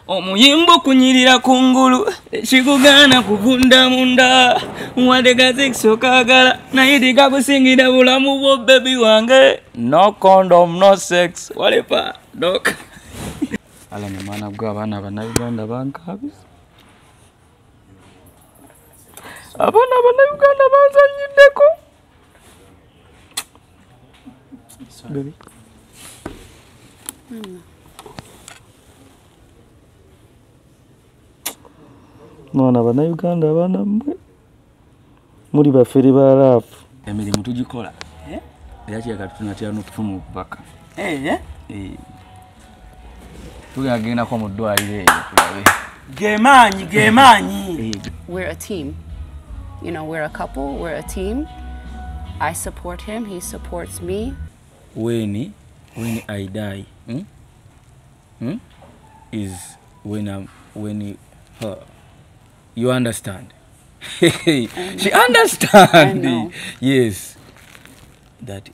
omuyimbo kunyirira kungulu ekikugana kuvunda munda wadde gazikso kagala naye tikakusingira bulamu bwo baby wange no condom no sex whatever dok ala ne mwana gwa abana bannayuganda bankabisa abana bannayuganda banzanyiddeko baby mwana bannayuganda abana mmwe muri bafere barafu emirimu tugikola era kiyaka tunatyana okufuna obubaka tugagendako mu ddwaliro eyo tulabe gemaanyi We're a team. You know, we're a couple, we're a team. I support him, he supports me. When I die, is when you understand. She understand. Yes. That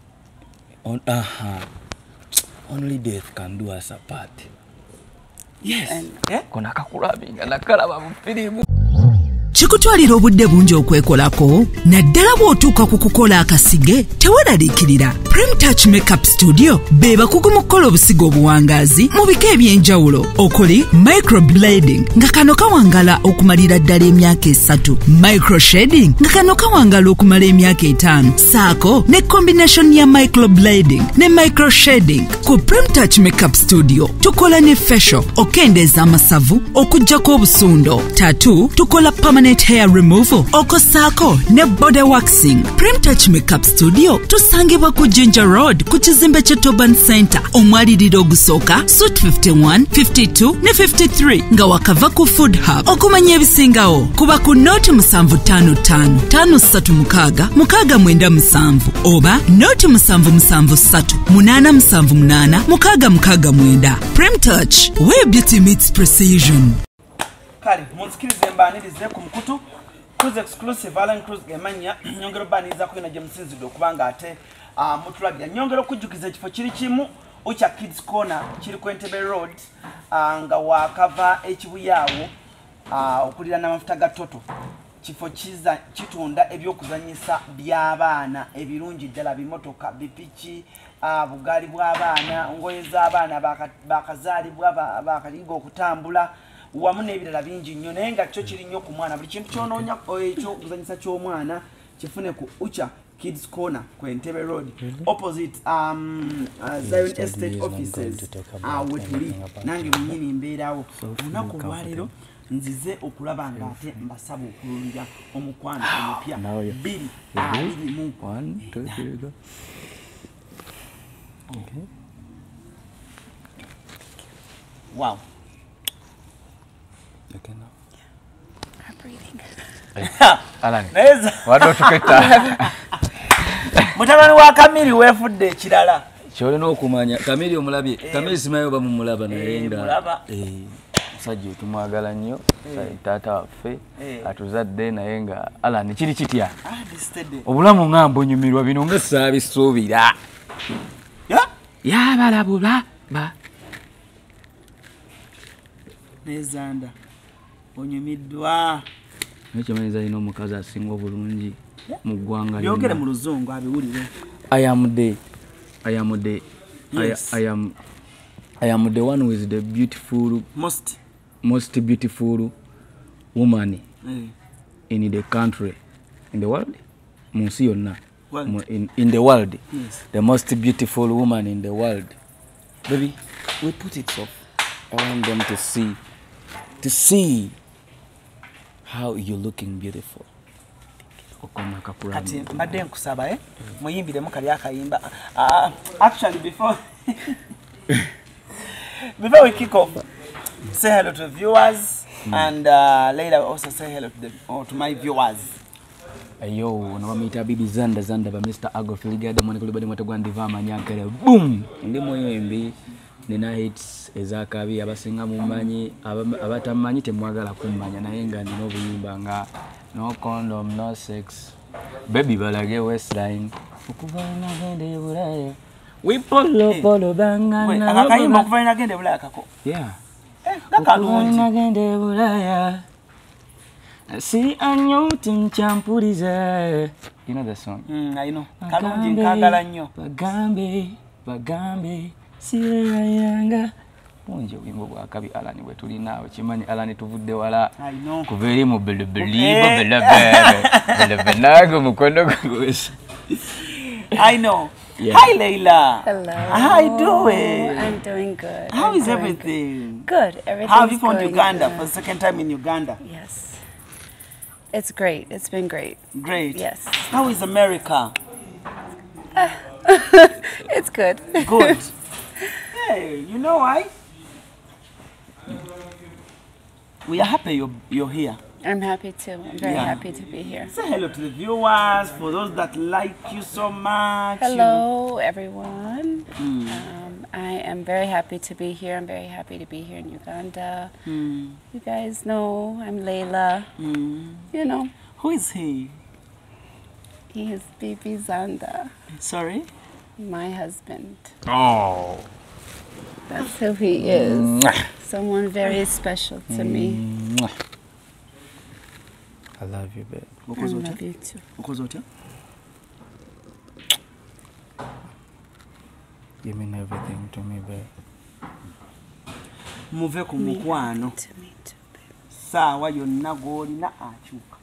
only death can do us apart. Yes. Kona kakulabinga nakalaba mu filimu. Chikutwalira obudde bungi okwekolako naddala bw'otuuka ku kukola akasige teweraliikirira Prem Touch Makeup Studio be bakugu mu kukola obusigo obuwangaazi mu bika eby'enjawulo okuli microblading nga kano kawangala okumalira ddala emyaka 3, microshading nga kano kawangala okumala emyaka 5 saako ne combination ya microblading ne microshading. Ku Prem Touch Makeup Studio tukola ne facial okendeeza amasavu okuggyako obusundo tattoo tukola permanent hair removal okosako ne body waxing. Prem Touch Makeup Studio tusangibwa ku Ginger Road ku kizimbe kye Toban Center omwaliriro ogusooka Suite 51, 52 ne 53 nga wakava ku Food Hub. Okumanya ebisingawo kuba ku Note 755 536 697 oba Note 773 878 669. Prem Touch, where beauty meets precision. Kali munsikirize mbanirize ku mukutu CRUZ exclusive ALLANCRUZ gemanya nyongero baniza kwina Jamesinzido kubanga ate mutulabya nyongero kujjukiza ekifo kiri kimu ucha Kids Corner kiri ku Entebbe Road nga wakava ekibuyawo okulira n'amafuta ga Toto kifo kiza kitunda ebyokuzanyisa by'abaana ebirungi ddala bimotoka bipiki bugali bw'abaana ngoye z'abaana bakazaalibwa bakaliga okutambula wamu n'ebirala bingi nnyo naye nga kyo kiri nnyo ku mwana buli kintu kyonoonya ekyo okuzanyisa ky'omwana kifune ku ucha Kids Corner ku Entebbe Road opposite Zion Estate offices wetuli nange mwennyini mbeerawo olunaku lwaleero nzize okulaba nga ate mbasaba okulunja omukwano omupya 2 21. Okay. Wow. Okay now. I'm breathing. Alan. Neza. Wado tuketa. Mutabani wa Kamili wefudde ekirala. Kyolina okumanya Kamili omulabye. Kamili simayo bamumulaba naye nga. Sajja tumwagala nnyo. Taata waffe atuzadde naye nga Alan kiri kitya. Obulamu ngambo nyumirwa bino nga saabisuubira. Ya balabula ba. Zanda onyumiddwa nekimanyiriza ino omukazi asinga obulungi mu ggwanga byogere mu luzungu abiwulire. I am the one with the beautiful most beautiful woman in the country, in the world, munsi yonna in the world. Yes. The most beautiful woman in the world. Baby, we put it off. I want them to see how you're looking beautiful. Kati mbadde nkusaba muyimbiremu kali akayimba. Actually before we kick off, say hello to the viewers and later also say hello to my viewers. Ayo nabamita bibi Zanda ba Mr. Agrofiligada mwana kulibadi mwatagwa ndiva manyankere boom ndi moyo embi nina hits ezakabi abasinga mumanyi abatamanyi temwagala kumanya naye nga nina obuyimba nga no condom no sex baby balage westline okuvana gende bulaya we polo bangana akayimba okuvana gende bulaya kako yeah Gakalungi. Nagende bulaya. Si anyuti mchampurize. You know the song? I know. Kalungi nkagala nnyo. Bagambe, sirayanga. Munje wimbo bwa kabi Allan bwe tuli nawe kimanyi Allan tuvudde wala. I know. Kuveri mu belebele mukono gwese. I know. Yeah. Hi, Leila. Hello. How you doing? I'm doing good. How I'm is doing everything? Good. Everything's How have you found going Uganda good. for the second time in Uganda? Yes. It's great. It's been great. Great. Yes. How is America? It's good. Good. Hey, you know why? We are happy you're here. I'm happy too. I'm very Yeah. happy to be here. Say hello to the viewers, for those that like you so much. you know. Hello, everyone. I am very happy to be here. I'm very happy to be here in Uganda. You guys know I'm Layla. You know, Who is he? he is Bibi Zanda, Sorry? my husband. Oh. That's who he is. Someone very special to me. I love you, babe. I love you too. You mean everything to me, babe. Muve ku mukwano. To me too, babe. Saawa yonna gw'olina akyuka.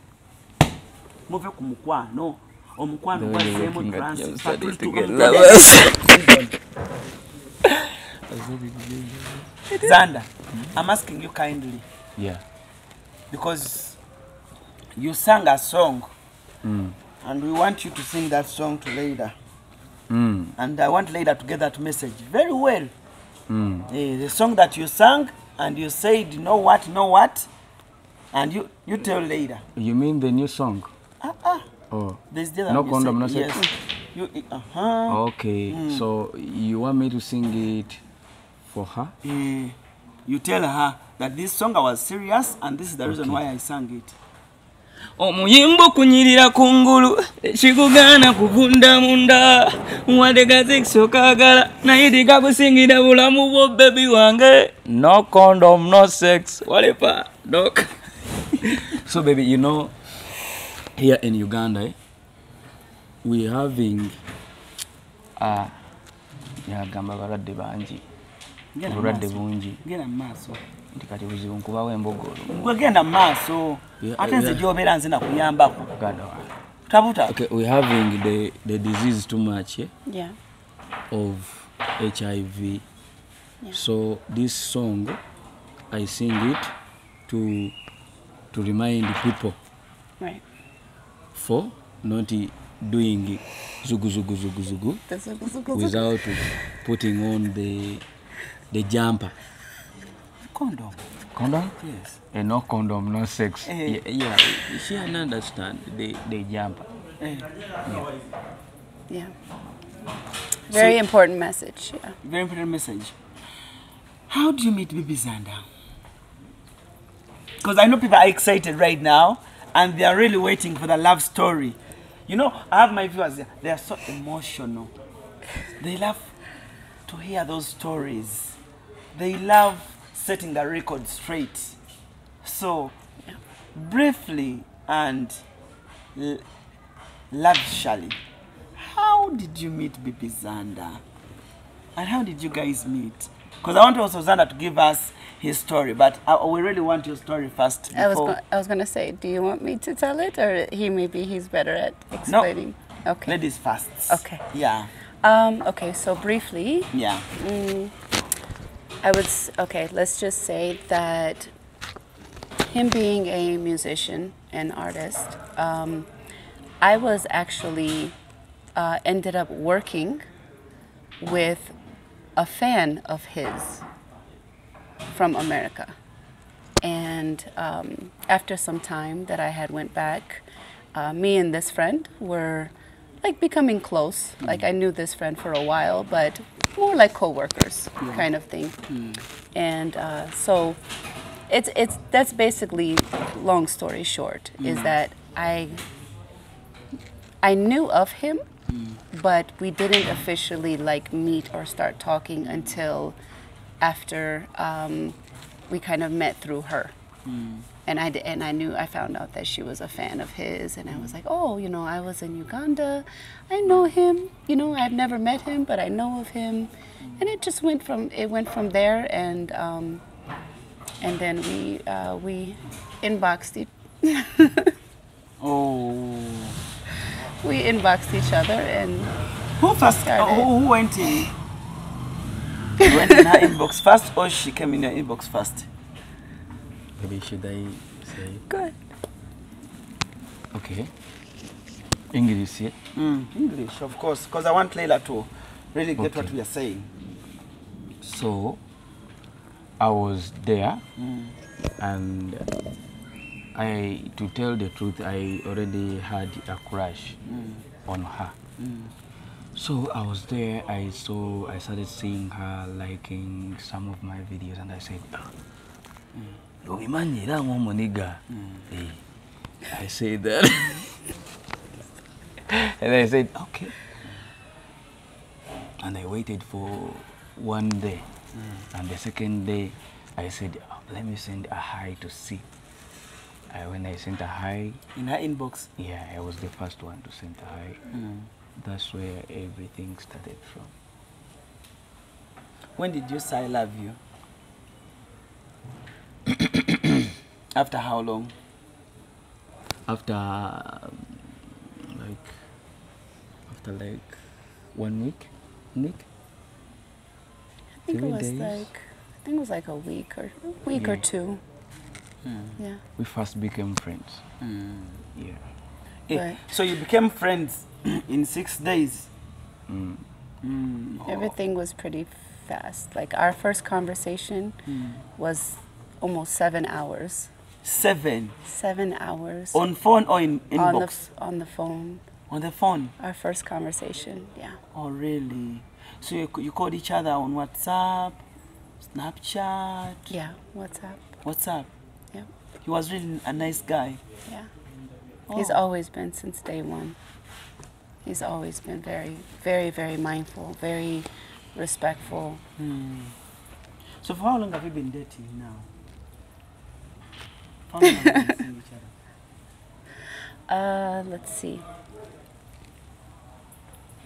Muve ku mukwano. Omukwano gwazzeemu transfer. Zanda, I'm asking you kindly, Yeah. because you sang a song, and we want you to sing that song to Leila. And I want Leila to get that message very well. The song that you sang, and you said, know what, and you tell Leila. You mean the new song? Oh. There's the other No you condom, said, no sex? Yes. Okay. So you want me to sing it for her? You tell her that this song I was serious, and this is the reason why I sang it. Omuyimbo kunyirira kungulu ekikugana kuvunda munda wadde gazikusokagala naye tikakusingira bulamu bwo baby wange. No condom, no sex. Whatever, doc. So baby, you know, here in Uganda, we having yagamba balwadde bangi, obulwadde bungi. Genda maaso. Nti kati buzibu nkubawo embogolo. Gwe genda maaso. Ate nze gy'obeera nze nakuyambako. Tabuta. Okay, we're having the disease too much, Yeah. of HIV. So this song, I sing it to remind people Right. for not doing zugu zugu zugu zugu without putting on the jumper. Condom. Condom? Yes. And no condom, no sex. Yeah, she can understand the jumper. Yeah. Very important message. Yeah. Very important message. How do you meet Bibi Zanda? Because I know people are excited right now, and they are really waiting for the love story. You know, I have my viewers, they are so emotional. They love to hear those stories. They love setting the record straight. So, briefly and lavishly, how did you meet Bibi Zanda? And how did you guys meet? Because I want also Zanda to give us his story, but we really want your story first. I was gonna say, do you want me to tell it, or he's better at explaining? No. Okay. Ladies first. Okay. Yeah. Okay. So briefly. Yeah. Let's just say that him being a musician and artist, I was actually ended up working with a fan of his from America. And after some time that I had went back, me and this friend were like becoming close. Like I knew this friend for a while, but more like co-workers kind of thing. And so that's basically, long story short, is that I knew of him, but we didn't officially like meet or start talking until after we kind of met through her. And I found out that she was a fan of his, and I was like, oh, you know, I was in Uganda, I know him, you know, I've never met him, but I know of him, and it just went from there, and then we inboxed it. We inboxed each other, and who first? Who went in? You went in her inbox first, or she came in your inbox first? Maybe should I say? Good. Okay. English, yeah? English, of course, because I want Layla to really get what we are saying. So, I was there, and to tell the truth, I already had a crush on her. So I was there, I started seeing her liking some of my videos, and I said, I said that. And I said, okay. And I waited for one day. And the second day, I said, let me send a hi to see. When I sent a hi. In her inbox? Yeah, I was the first one to send a hi. That's where everything started from. When did you say I love you? After how long? After like 1 week. I think it was like a week or two. Yeah. We first became friends. Yeah. But so you became friends in 6 days? everything was pretty fast. Like our first conversation was almost 7 hours. 7? 7 hours. On phone or in inbox? On the phone. On the phone? Our first conversation, yeah. Oh, really? So you called each other on WhatsApp, Snapchat? Yeah, WhatsApp. WhatsApp? Yeah. He was really a nice guy? Yeah. Oh. He's always been since day one. He's always been very, very, very mindful, very respectful. So for how long have you been dating now? How long have you been seeing each other? Let's see.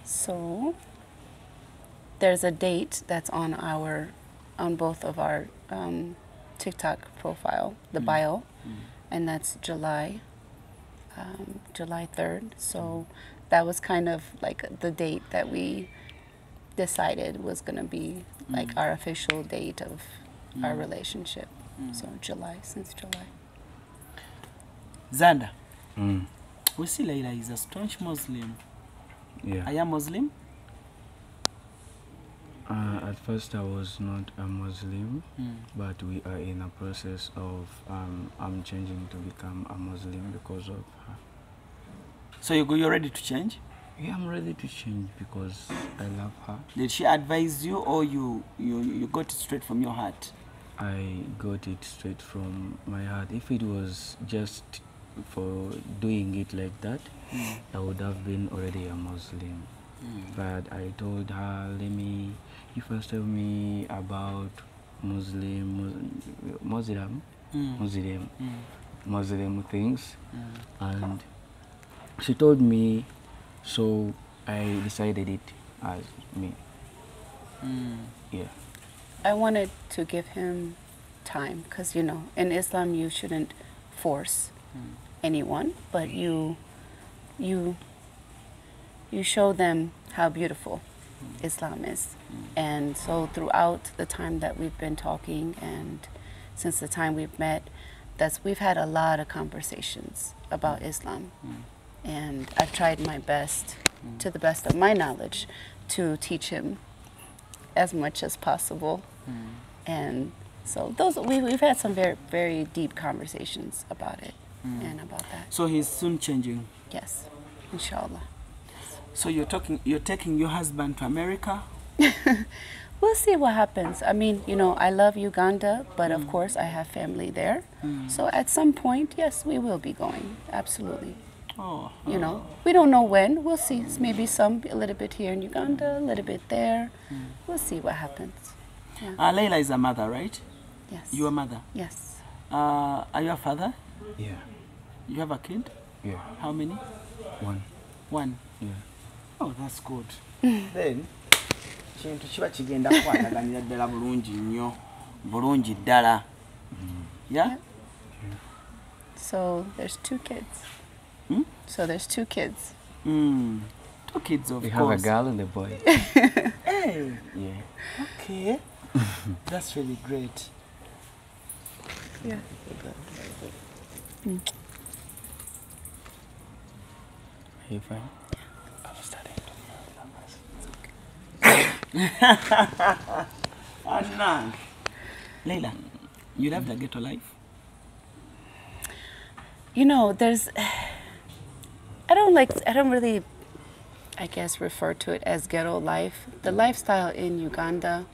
So there's a date that's on both of our TikTok profile, the bio, and that's July 3rd. So that was kind of like the date that we decided was going to be like our official date of our relationship. So since July. Zanda, we see Layla is a staunch Muslim. Yeah. Are you a Muslim? At first I was not a Muslim, but we are in a process of I'm changing to become a Muslim because of her. So you're ready to change? Yeah, I'm ready to change because I love her. Did she advise you, or you got it straight from your heart? I got it straight from my heart. If it was just for doing it like that, I would have been already a Muslim. But I told her, you first tell me about Muslim things, and she told me, so I decided it as me. Yeah. I wanted to give him time because, you know, in Islam you shouldn't force anyone, but you show them how beautiful Islam is. And so throughout the time that we've been talking and since the time we've met, we've had a lot of conversations about Islam. And I've tried my best, to the best of my knowledge, to teach him as much as possible. And so we've had some very, very deep conversations about it and about that. So he's soon changing? Yes, inshallah. So you're taking your husband to America? We'll see what happens. I mean, you know, I love Uganda, but of course I have family there. So at some point, yes, we will be going. Absolutely. Oh. You know, we don't know when. We'll see. Maybe a little bit here in Uganda, a little bit there. We'll see what happens. Yeah. Layla is a mother, right? Yes. Your mother? Yes. Are you a father? Yeah. You have a kid? Yeah. How many? One. One. Yeah. Oh, that's good. Then, kintu kiba kigenda kukwataganira ddala bulungi nnyo. Bulungi ddala. Yeah? So there's 2 kids. Hmm? So there's 2 kids. 2 kids, of We course. have a girl and a boy. Hey, Yeah. okay. That's really great. Yeah. Are you fine? I was starting to Anna. Leila, you love the ghetto life? You know, there's, I don't really, I guess, refer to it as ghetto life. The lifestyle in Uganda,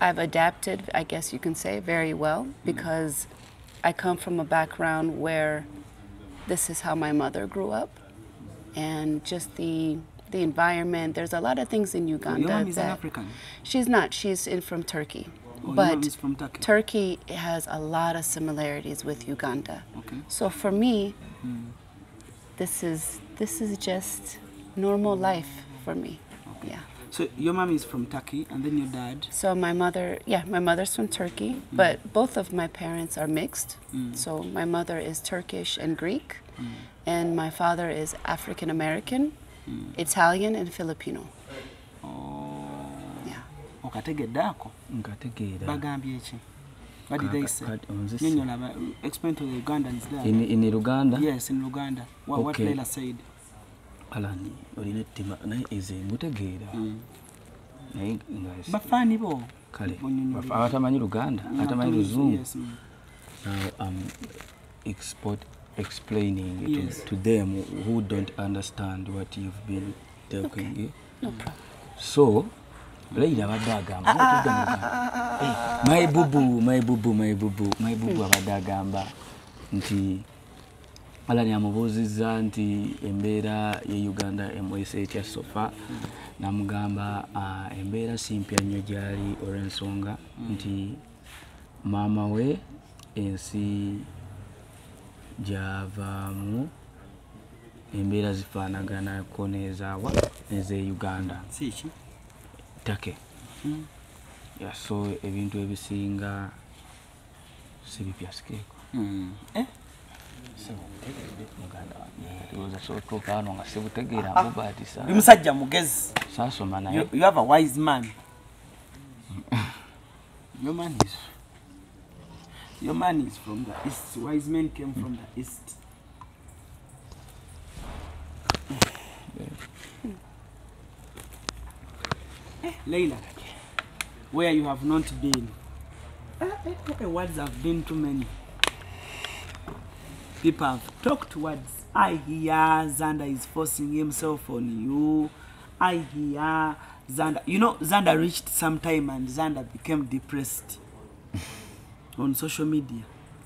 I've adapted, I guess you can say, very well, because I come from a background where this is how my mother grew up, and just the environment. There's a lot of things in Uganda. Your mom is an that- African? She's not. She's from Turkey. Oh, your But mom is from Turkey. Turkey has a lot of similarities with Uganda. Okay. So for me, this is just normal life for me. Yeah. So your mom is from Turkey, and then your dad? So my mother's from Turkey, but both of my parents are mixed. So my mother is Turkish and Greek, and my father is African American, Italian, and Filipino. Oh. Yeah. Okategedde ako? Nkategeera. Bagambye ki? What did they say? Nze si- Nyonnyola, explain to the Ugandans there. In Uganda? Yes, in Uganda. What Okay. Leila said. Alani, olina ettima naye eze ngutegeera. Naye nga Bafaani bo? kale Bonyonyola. abatamanyi Luganda, atamanyi Luzungu. Yes. Now I'm explaining Yes. to them who don't understand what you've been talking. Okay. No problem. So, Leila abadde agamba otudde mu Uganda. My bubu abadde agamba nti Alani amubuuzizza nti embeera ye Uganda emwese etya sofa, namugamba embeera si mpya nnyo gyali olw'ensonga nti maama we ensi gy'avaamu embeera zifaanaganako n'ezaawa n'ez'e Uganda. Si ki? Take. Yeah, so ebintu ebisinga si bipya sikeeko. Ndi musajja mugezi. Saasoma naye. You have a wise man. Your man is from the east. Wise men came from the east. Leila, where you have not been. Words have been too many. People have talked words. I hear Zanda is forcing himself on you. I hear Zanda. You know, Zanda reached some time and Zanda became depressed on social media.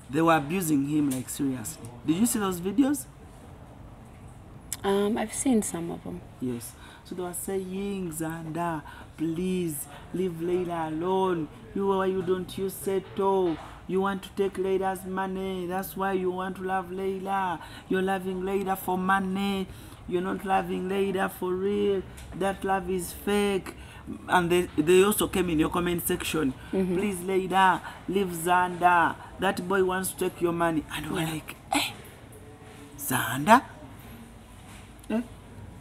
They were abusing him like seriously. Did you see those videos? I've seen some of them. Yes. So they were saying, Zanda, please leave Leila alone. Why you don't you settle? You want to take Leila's money. That's why you want to love Leila. You're loving Leila for money. You're not loving Leila for real. That love is fake. And they also came in your comment section. Please, Leila, leave Zanda. That boy wants to take your money. And we're like, eh, Zanda? Eh?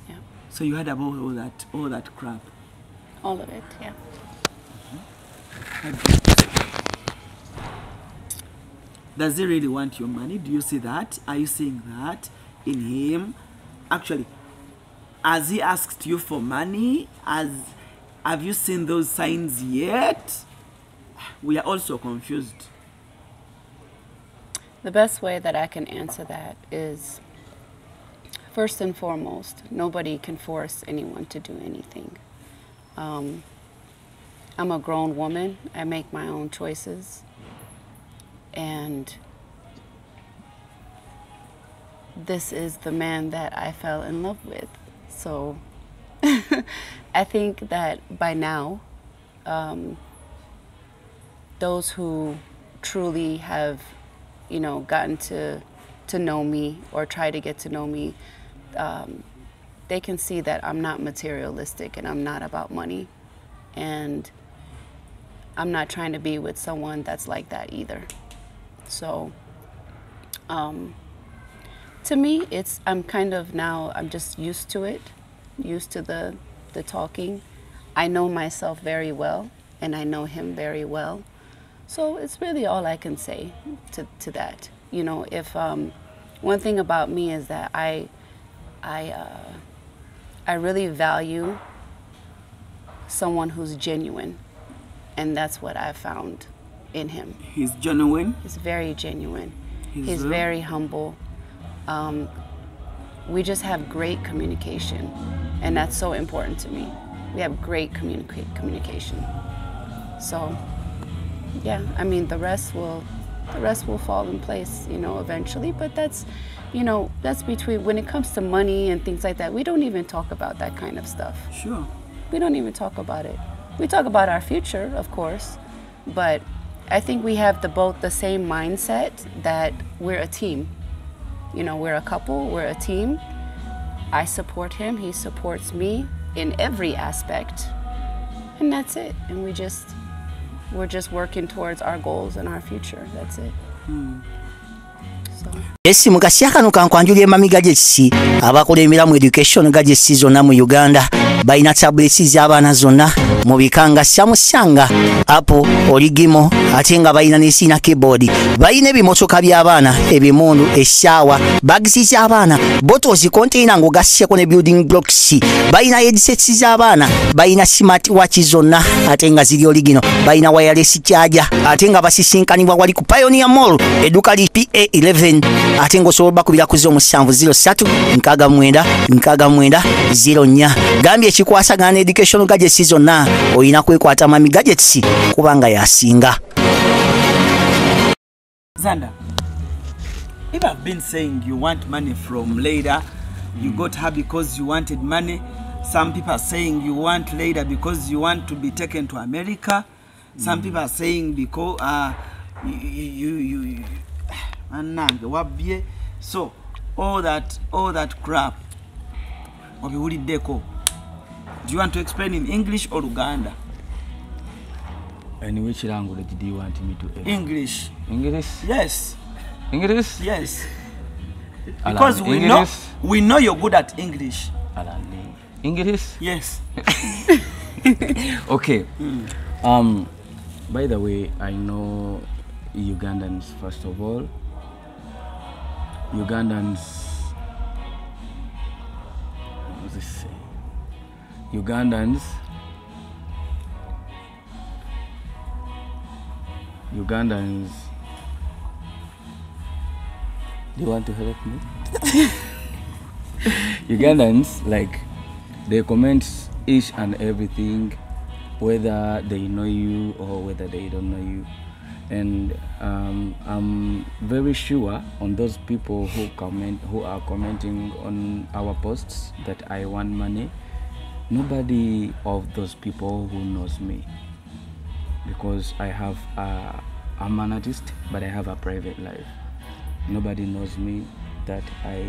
Yeah. So you heard about all that crap. All of it, yeah. Does he really want your money? Do you see that? Are you seeing that in him? Actually, has he asked you for money? Have you seen those signs yet? We are also confused. The best way that I can answer that is, first and foremost, nobody can force anyone to do anything. I'm a grown woman. I make my own choices. And this is the man that I fell in love with. So I think that by now, those who truly have, you know, gotten to know me or try to get to know me, they can see that I'm not materialistic and I'm not about money. And I'm not trying to be with someone that's like that either. So to me, I'm kind of now, I'm just used to it, used to the talking. I know myself very well and I know him very well. So it's really all I can say to that. You know, if one thing about me is that I really value someone who's genuine, and that's what I found in him. He's genuine? He's very genuine. He's very humble. We just have great communication, and that's so important to me. We have great communication. So, yeah, I mean, the rest will fall in place, you know, eventually. But that's, you know, that's between, when it comes to money and things like that, we don't even talk about that kind of stuff. Sure. We don't even talk about it. We talk about our future, of course, but I think we have both the same mindset that we're a team. You know, we're a couple, we're a team. I support him, he supports me in every aspect, and that's it. And we're just working towards our goals and our future. That's it. So. Esi mukasya kano kankwanjulye mami gadgets abakola emiramu education gadgets zonna mu Uganda balina tablets z'abaana zonna mu bikanga Samsung, Apple, Origimo ate nga balina n'esina keyboard, balina ebimotoka by'abaana, ebimundu, eshaawa, bags z'abaana, bottles, container ng'ogasseko ne building blocks, balina headsets z'abaana, balina smart watch zonna ate nga ziri original, balina wireless charger ate nga basisinkanibwa wali ku Pioneer Mall edduka li PA11 ate ng'osobola bakubira ku 0703-69-69-04 gambye ekikwasagana education gadgets zonna olina kwekwata mami gadgets kubanga yasinga. Zanda, if I've been saying you want money from later, you got her because you wanted money. Some people are saying you want later because you want to be taken to America. Some people are saying because so all that crap. Do you want to explain in English or Uganda? And which language do you want me to explain? English. English? Yes. English? Yes. Alan, Because English? we know you're good at English. Alan, English? Yes. Okay. By the way, I know Ugandans first of all. Ugandans, what does this say? Ugandans, do you want to help me? Ugandans, like, they comment each and everything, whether they know you or whether they don't know you. And I'm very sure on those people who are commenting on our posts that I want money, nobody of those people who knows me, because I'm an artist, but I have a private life. Nobody knows me that I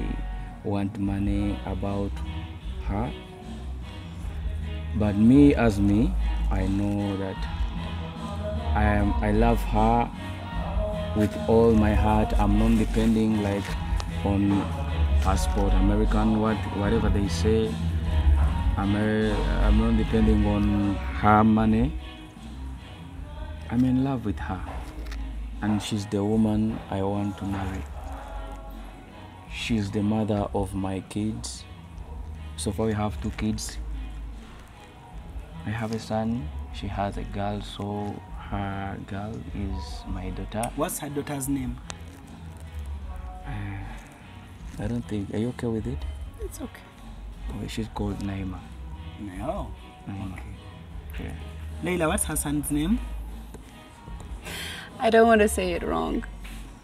want money about her. But me as me, I know that I love her with all my heart. I'm not depending like on passport, American, whatever they say. I'm not depending on her money. I'm in love with her, and she's the woman I want to marry. She's the mother of my kids. So far we have 2 kids. I have a son, she has a girl, so her girl is my daughter. What's her daughter's name? I don't think, are you okay with it? It's okay. Oh, she's called Naima. No. Naima. Okay. Yeah. Leila, what's her son's name? I don't want to say it wrong.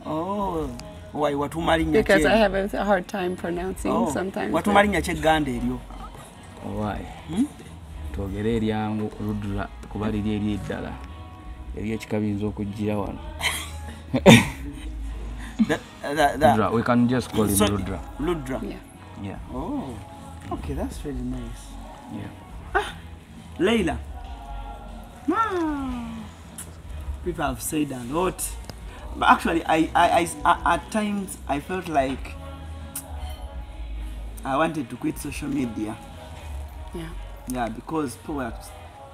Oh. Why? Because I have a hard time pronouncing sometimes. Why? Twogere eryangu Rudra kuba liri eri eddala ebyekikabinza okujjira wano. That We can just call him so- Rudra. Ludra. Yeah. Yeah. Oh, okay, that's really nice. Yeah. Layla. People have said a lot, but actually, I at times I felt like I wanted to quit social media. Yeah. Yeah, because people were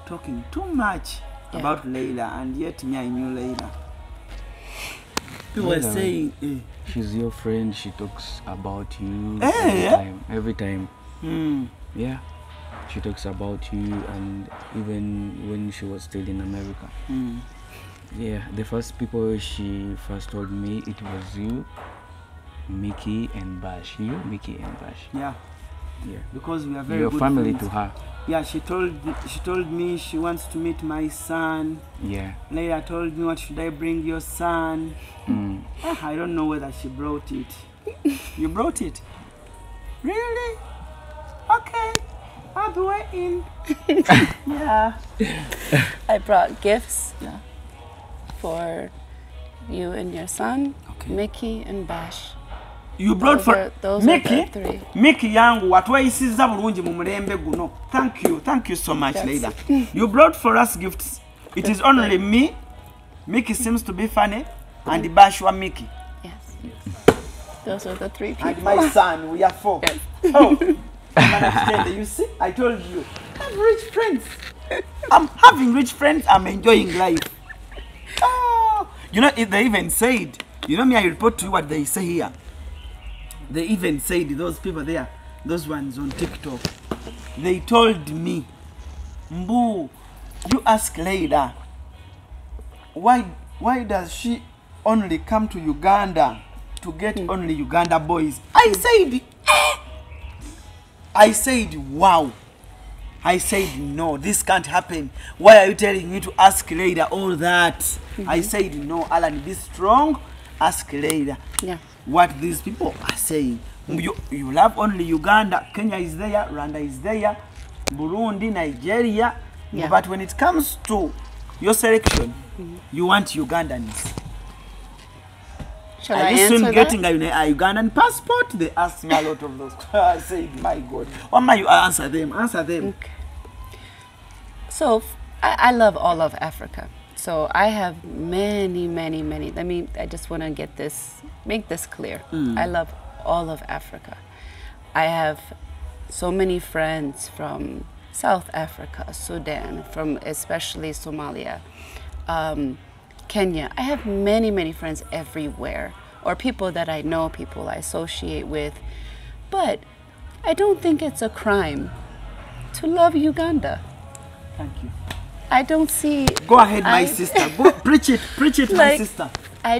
talking too much Yeah. about Layla, and yet me, I knew Layla. People were Layla. saying, She's your friend. She talks about you Yeah. every time. hmm. Yeah. She talks about you, and even when she was still in America. Hmm. Yeah, the first people she first told me, it was you, Mickey and Bash. You, Mickey and Bash. Yeah, Yeah. because we are very Your good family friends. to her. Yeah, she told me she wants to meet my son. Yeah. Layla told me, what should I bring your son? Mm. I don't know whether she brought it. You brought it? Really? Okay, I'll be waiting. Yeah. I brought gifts Yeah. for you and your son, Okay. Mickey and Bash. You brought for Those are Mickey? the three. Mickey yangu watwayisiza bulungi mu mulembe guno. Thank you so much, That's- Layla. You brought for us gifts. It is only me. Mickey seems to be funny, and the Bash wa Mickey. Yes. Those are the three people. And my son, we are 4. Oh, you see, I told you, I have rich friends. I'm having rich friends. I'm enjoying life. Oh, you know, they even said, you know me, I report to you what they say here. They even said, those people there, those ones on TikTok, they told me, Mbu, you ask Layla, why does she only come to Uganda to get only Uganda boys? I said, I said, wow. I said, no, this can't happen. Why are you telling me to ask Layla all that? I said, no, Alan, be strong. Ask Layla Yeah. what these people are saying. You love only Uganda. Kenya is there. Rwanda is there. Burundi, Nigeria. Yeah. But when it comes to your selection, you want Ugandans. Shall Are I you answer soon that? getting a Ugandan passport? They asked me a lot of those. I said, my God. Why might you answer them? Answer them. Okay. So I love all of Africa. So I have many. I just want to make this clear. I love all of Africa. I have so many friends from South Africa, Sudan, from especially Somalia, Kenya. I have many friends everywhere, or people that I know, people I associate with. But I don't think it's a crime to love Uganda. Thank you. I don't see. Go ahead, my sister. Go preach it, my Like, sister. I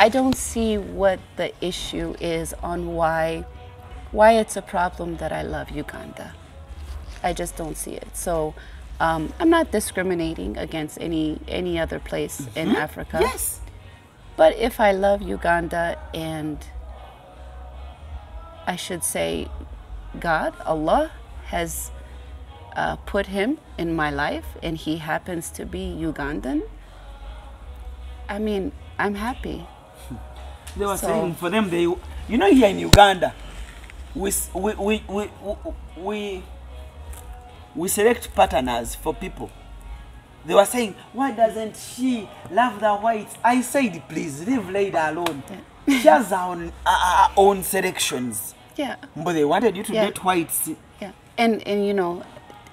don't see what the issue is on why it's a problem that I love Uganda. I just don't see it. So I'm not discriminating against any other place in Africa. Yes. But if I love Uganda, and I should say God, Allah, has put him in my life, and he happens to be Ugandan, I mean, I'm happy. They were So- saying for them, you know, here in Uganda, we select partners for people. They were saying, why doesn't she love the whites? I said, please leave Layla alone. She has her own selections. Yeah. But they wanted you to Yeah. date whites. Yeah, and you know,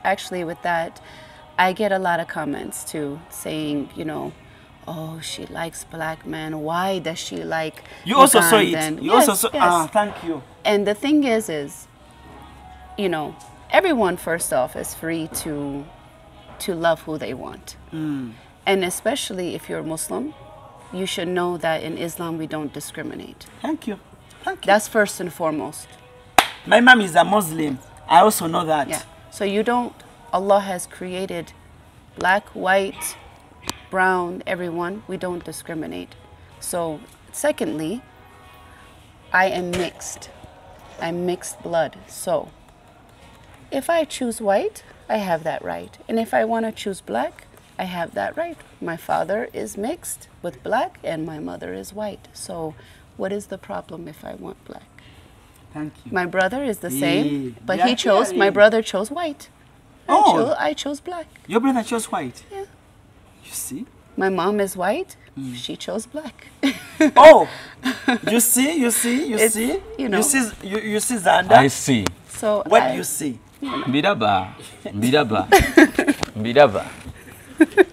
actually with that, I get a lot of comments too saying, you know, oh, she likes black men. Why does she like? You also saw it. Ugandan?" You Yes, also saw. yes. Thank you. And the thing is, you know, everyone first off is free to love who they want, and especially if you're Muslim, you should know that in Islam we don't discriminate. Thank you. Thank you. That's first and foremost. My mom is a Muslim. I also know that. Yeah. So you don't, Allah has created black, white, brown, everyone. We don't discriminate. So secondly, I am mixed. I'm mixed blood. So if I choose white, I have that right. And if I want to choose black, I have that right. My father is mixed with black and my mother is white. So what is the problem if I want black? Thank you. My brother is the same, but Yeah, he chose, yeah, my yeah. brother chose white. Oh. I chose black. Your brother chose white. Yeah. You see? My mom is white. She chose black. Oh, you see, you see, you It's, see, you know. you see Zanda. I see. So What I, do you see? Mbiraba. Mbiraba. Mbiraba.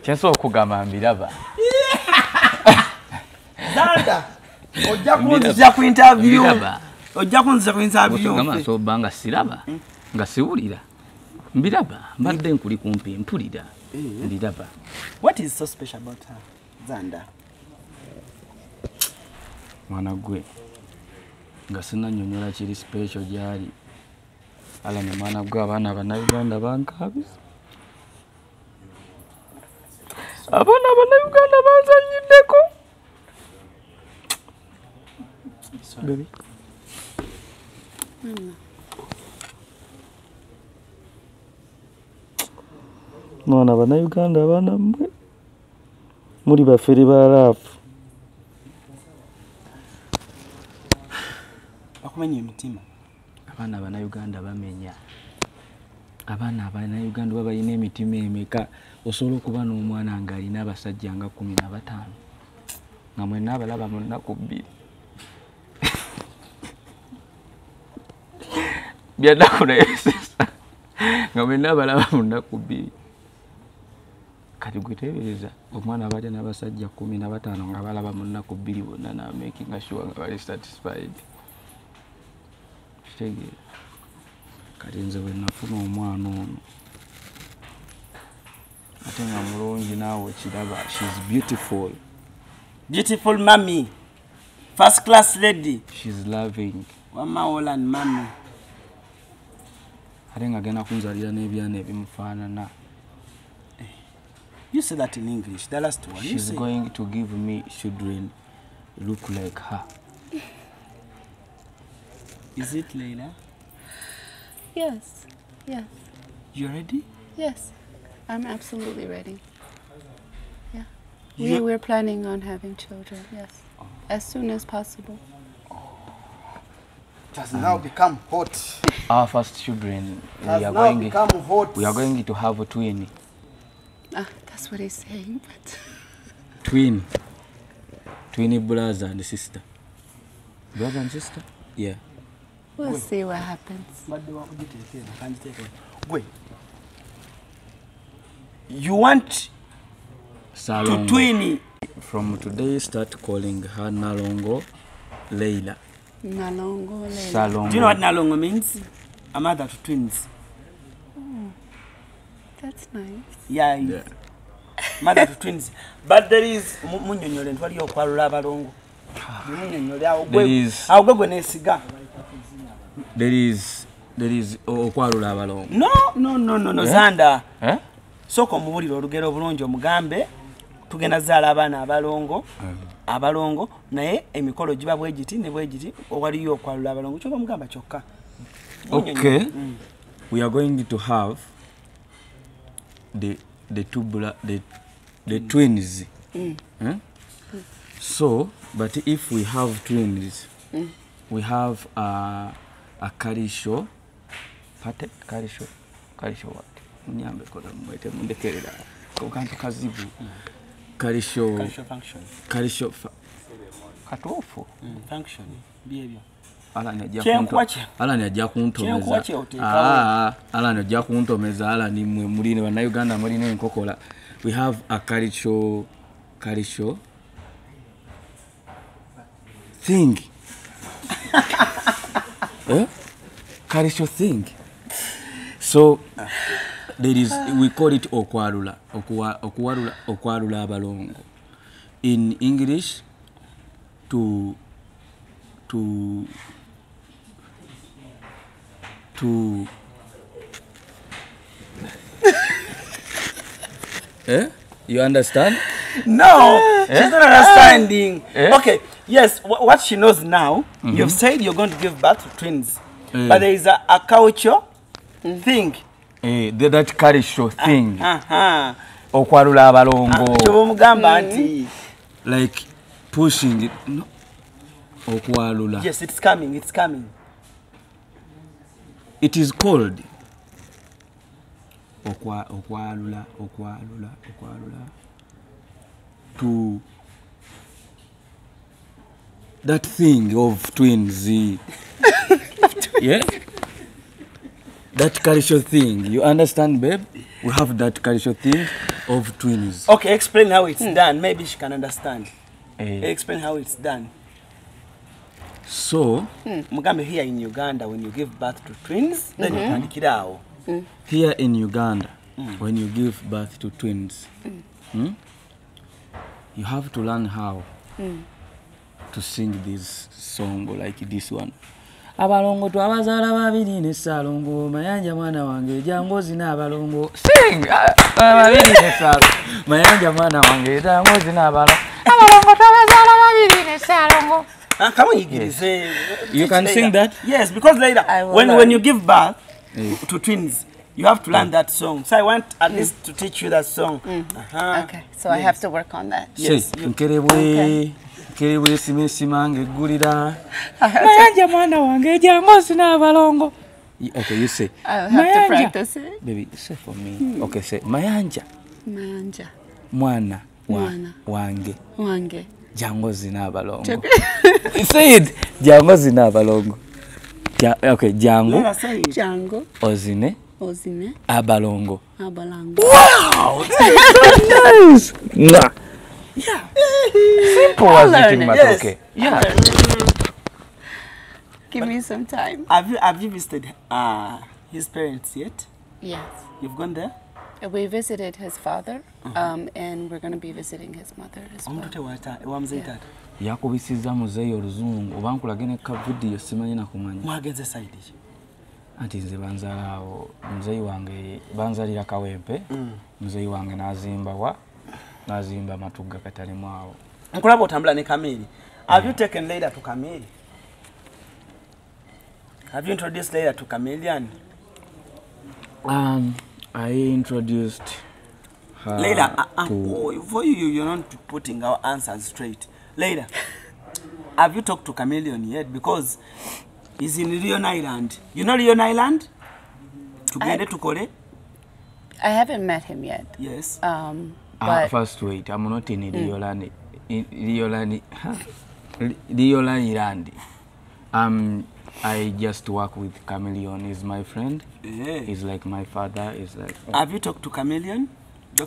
Kyensobola okugamba mbiraba. Zanda, ojja kunzija ku interview. Mbiraba. Ojja kunzija ku interview. Ngama soba nga siraba. Nga siwulira. Mbiraba. Mbadde nkuli kumpi mpulira. Mbiraba. What is so special about her, Zanda? Mwana gwe. Nga sinannyonnyola kiri special gyali. Ala ne mwana gwe abaana Bannayuganda bankaabiza. Abaana Bannayuganda banzannyiddeko. Baby. Mwana Bannayuganda abaana mmwe muli bafere balaafu. Bakumenya emitima. Abaana Bannayuganda bamenya. Abaana Bannayuganda baba balina emitima emeka. Osobola okuba n'omwana ng'alina abasajja nga 15 nga mwenna abalaba mu nnaku 2. Byaddaku naye sisa nga mwenna abalaba mu nnaku 2. Kati gwe teebereza omwana abalya n'abasajja 15 nga balaba mu nnaku 2 bonna na making sure nga bali satisfied. Kitegeera. Kati nze bwe nafuna omwana ono ate nga mulungi naawe kiraba. She's beautiful. Beautiful mommy. First class lady. She's loving. Wamawola and mommy. Ate nga agenda kunzalira n'ebyana ebimufaanana. You say that in English, the last one. She's going to give me children look like her. Is it Leila? yes, yes, You ready? yes. I'm absolutely ready. Yeah. You- We're planning on having children, yes. As soon as possible. It has now become hot. Our first children, It has now become hot. we are going to have a twin. That's what he's saying, but Twin brother and sister. Brother and sister? Yeah. we'll see what happens. Wait. You want to Salongo. twin? From today, start calling her Nalongo Leila. Nalongo, Leila. Salongo. Do you know what Nalongo means? A mother to twins. That's nice. Yeah. Yeah. Mother to twins. But there is munyonyole ntwali okwalula abalongo. Munyonyole awo There is- awo gwe nesiga. There is okwalula abalongo. No, Zanda. Eh? Soko omubulira olugero obulungi omugambe tugenda zaala abaana abalongo naye emikolo giba bwegiti ne bwegiti owaliyo okwalula abalongo kyoba mugamba kyokka. Okay. We are going to have the twins. Eh? So, but if we have twins, we have a Karisho. Pate Karisho what? Nyambe kola mwete mundekerera. Kokantu kazibu. Karisho function. Karisho katofu. Function. Behavior. Alani ajja Kyenkwache. Alani ajja kuntomeza. Kyenkwache oteekawo. Alani ajja kuntomeza alani mwe mulini Bannayuganda mulina enkokola. We have a Karisho thing. Karisho thing. So there is, we call it okwarula abalongo. In English, to you understand? No, she's not understanding. Okay, yes, what she knows now, you've said you're going to give birth to twins. But there is a culture thing. That Karisho thing. okwalula abalongo. Chobo mugamba anti. Like pushing it. No. Okwalula. Yes, it's coming, it's coming. It is called okwalula. To that thing of twins. Yeah? That cultural thing. You understand, babe? We have that cultural thing of twins. Okay, explain how it's done. Maybe she can understand. Explain how it's done. So, Mugambe, here in Uganda, when you give birth to twins, then you can kill out. Here in Uganda, when you give birth to twins, you have to learn how to sing this song like this one. Abalongo twabazala babiri ne salongo mayanja mwana wange jangozi na abalongo sing babiri ne salongo mayanja mwana wange jangozi na abalongo twabazala babiri ne salongo. Come on, you say. You can sing that? Yes, because later, when you give birth to twins, you have to learn that song. So I want at least to teach you that song. Okay, so I have to work on that. Yes. Kerebwe simange gulira mayanja mwana wange jangozi na abalongo. Okay, you say. I'll have to practice it. Baby, say for me. Okay, say mayanja mwana wange jangozi na abalongo. Say it. Jangozi na abalongo. Okay, jango. Jango. Ozine. Abalongo. Wow! That's so nice. Yeah. Simple as eating matoke. Yeah. Give me some time. Have you visited his parents yet? Yes. You've gone there? We visited his father, and we're going to be visiting his mother as well. Yakubisiza muzeyi oluzungu obankulagene ka video simanyi na kumanya. Mwagenze side. Ati nze banzalaawo muzeyi wange banzalira kawempe. Muzeyi wange nazimba matuga katalimu awo. Nkulaba otambula ne Kamili. Have you taken Leila to Kamili? Have you introduced Leila to Chameleon? I introduced her Leila, to... for you're not putting our answers straight. Leila, have you talked to Chameleon yet? Because he's in Leon Island. You know Leon Island? To get to Kore? I haven't met him yet. Yes. But first wait, I'm not in Leoland. I just work with Chameleon. He's my friend. Yeah. He's like my father. He's like. Have you talked to Chameleon?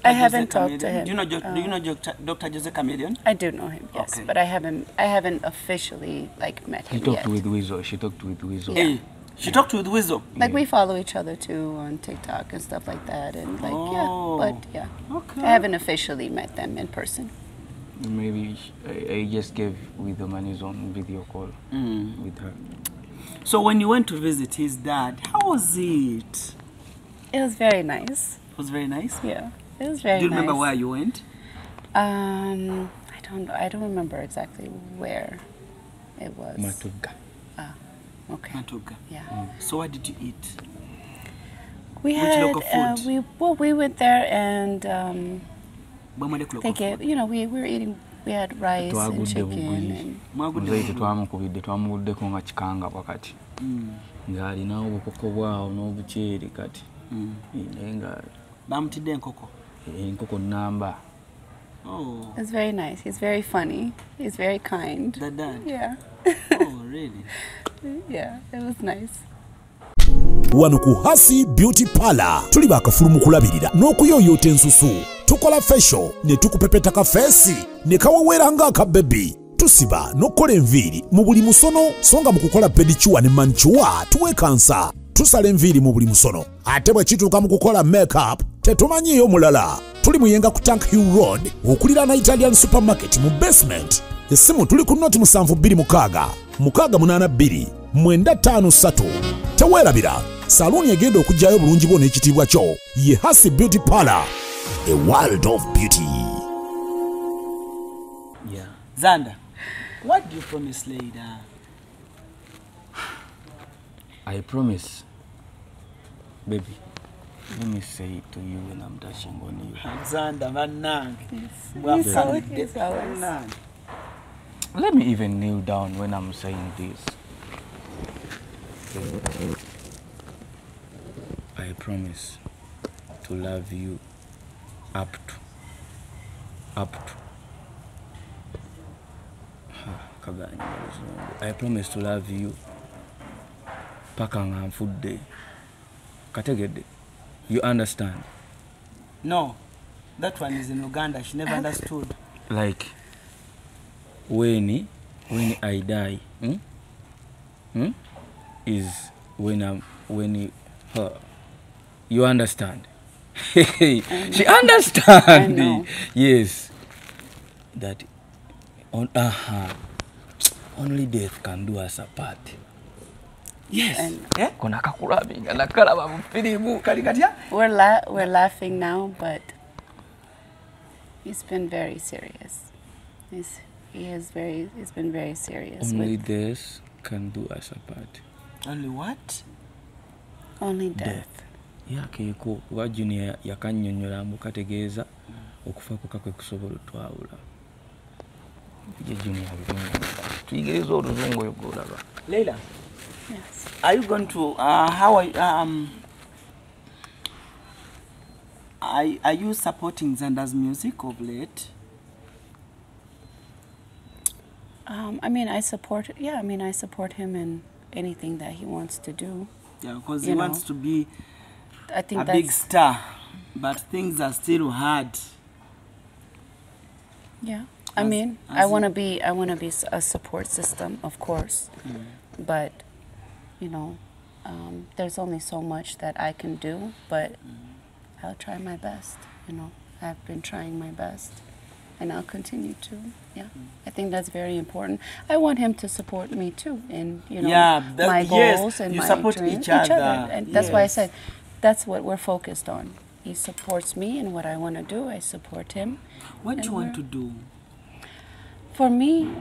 I haven't talked to him. Do you know Dr. Jose Chameleon? I do know him, yes, Okay. but I haven't officially met him She talked yet. with Weasel. She talked with Weasel. Yeah. Hey, she talked with Weasel. Like we follow each other too on TikTok and stuff like that, and like yeah. Okay. I haven't officially met them in person. Maybe I just gave Weasel money on video call with her. So when you went to visit his dad, how was it? It was very nice. It was very nice. Yeah, it was very nice. Do you remember where you went? I don't know. I don't remember exactly where it was. Matuga. Okay. Matuga. Yeah. So what did you eat? We Which had local food? we went there and they gave we were eating. We had rice and chicken and Muzeyi twamukubidde twamuguddeko nga kikanga wakati. Ng'alinawo obukoko bwawo n'obuceeri kati. Naye nga Bamutidde enkoko. enkoko nnamba. Oh. it's very nice. He's very funny. He's very kind. The dad? Yeah. Oh, really? Yeah, it was nice. Wano ku Hasi Beauty Parlor tuli bakafulu mu kulabirira n'okuyoyoota ensusu. Tukola facial ne tukupepeta ka face ne kawawera nga aka baby. Tusiba n'okola enviiri mu buli musono songa mu kukola pedicure ne manicure tuwekansa. Tusala enviiri mu buli musono. Ate bwe kituuka mu kukola makeup tetumanyiyo mulala. Tuli muyenga ku Tank Hill Road okulira na Italian supermarket mu basement. Essimu tuli ku noti 72 682 953. Teweerabira saluni egenda okujjayo bulungi bwo n'ekitiibwa kyo ye Hasi Beauty Parlor, a world of beauty. Yeah. Zanda, what do you promise later? I promise, baby, Let me say it to you when I'm touching on you. Zanda, man, He's always. Let me even kneel down when I'm saying this. I promise to love you up to. I promise to love you pakanga food day. Kategede. You understand? No, that one is in Uganda. She never understood. Like when I die, is when you understand? She understand. Yes, that only death can do us apart. Yes. We're laughing now, but he's been very serious. He's been very serious. Only death can do us apart. Only what? Only death. Yakeko wa junior yakanyonyola mukategeeza okufa kokakwe kusobola twawula. Junior tuyigeeza oluzungu yogolaba. Leila. Yes. Are you going to how are you supporting Zanda's music of late? I mean, I support him in anything that he wants to do. Yeah, because he wants to be I think a big star, but things are still hard. Yeah. I mean, I want to be a support system, of course. But you know, there's only so much that I can do, but I'll try my best. You know, I've been trying my best, and I'll continue to. Yeah, I think that's very important. I want him to support me too, in my goals and you my support dreams. each other. And that's why I said that's what we're focused on. He supports me in what I want to do. I support him. What do you want to do? For me,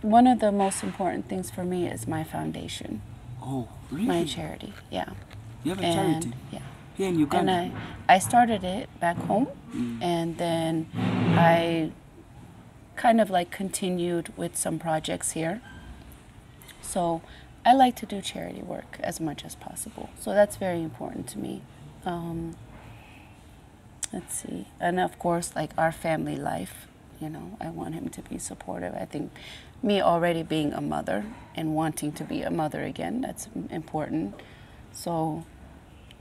one of the most important things for me is my foundation. Oh, really? My charity, yeah. You have a charity? Yeah. Here in Uganda? And I started it back home, and then I kind of like continued with some projects here. So I like to do charity work as much as possible. So that's very important to me. Let's see. And of course, like our family life, you know, I want him to be supportive. I think me already being a mother and wanting to be a mother again, that's important. So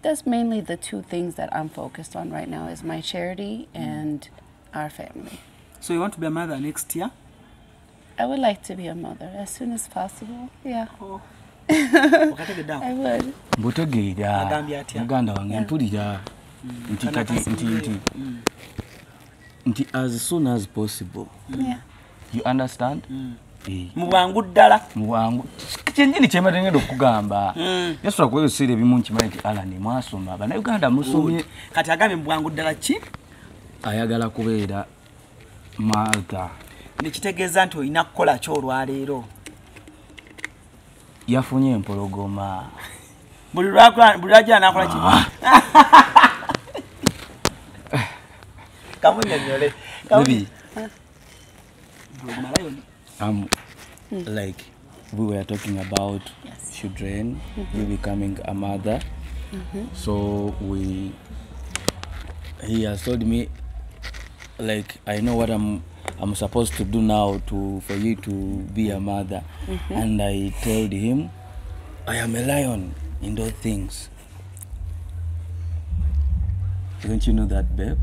that's mainly the two things that I'm focused on right now is my charity and our family. So you want to be a mother next year? I would like to be a mother as soon as possible. Yeah. Oh. I would. Mbutegeera muganda wange mpulira nti as soon as possible. Yeah. You understand? Muwangu ddala. Muwangu kyennyini kyemagenda okugamba yasobola kuweesera ebimu nkimanyi nti Alan mwasoma bannayuganda musomye kati agambye muwangu ddala ki ayagala kubeera Malta nekitegeeza nti olina kukola ki olwaleero yafunye empologoma buli lwajja nakola ki kamunyonyole like we were talking about children, you becoming a mother. So he has told me, like, I know what I'm supposed to do now for you to be a mother. And I told him, I am a lion in those things. Don't you know that, babe?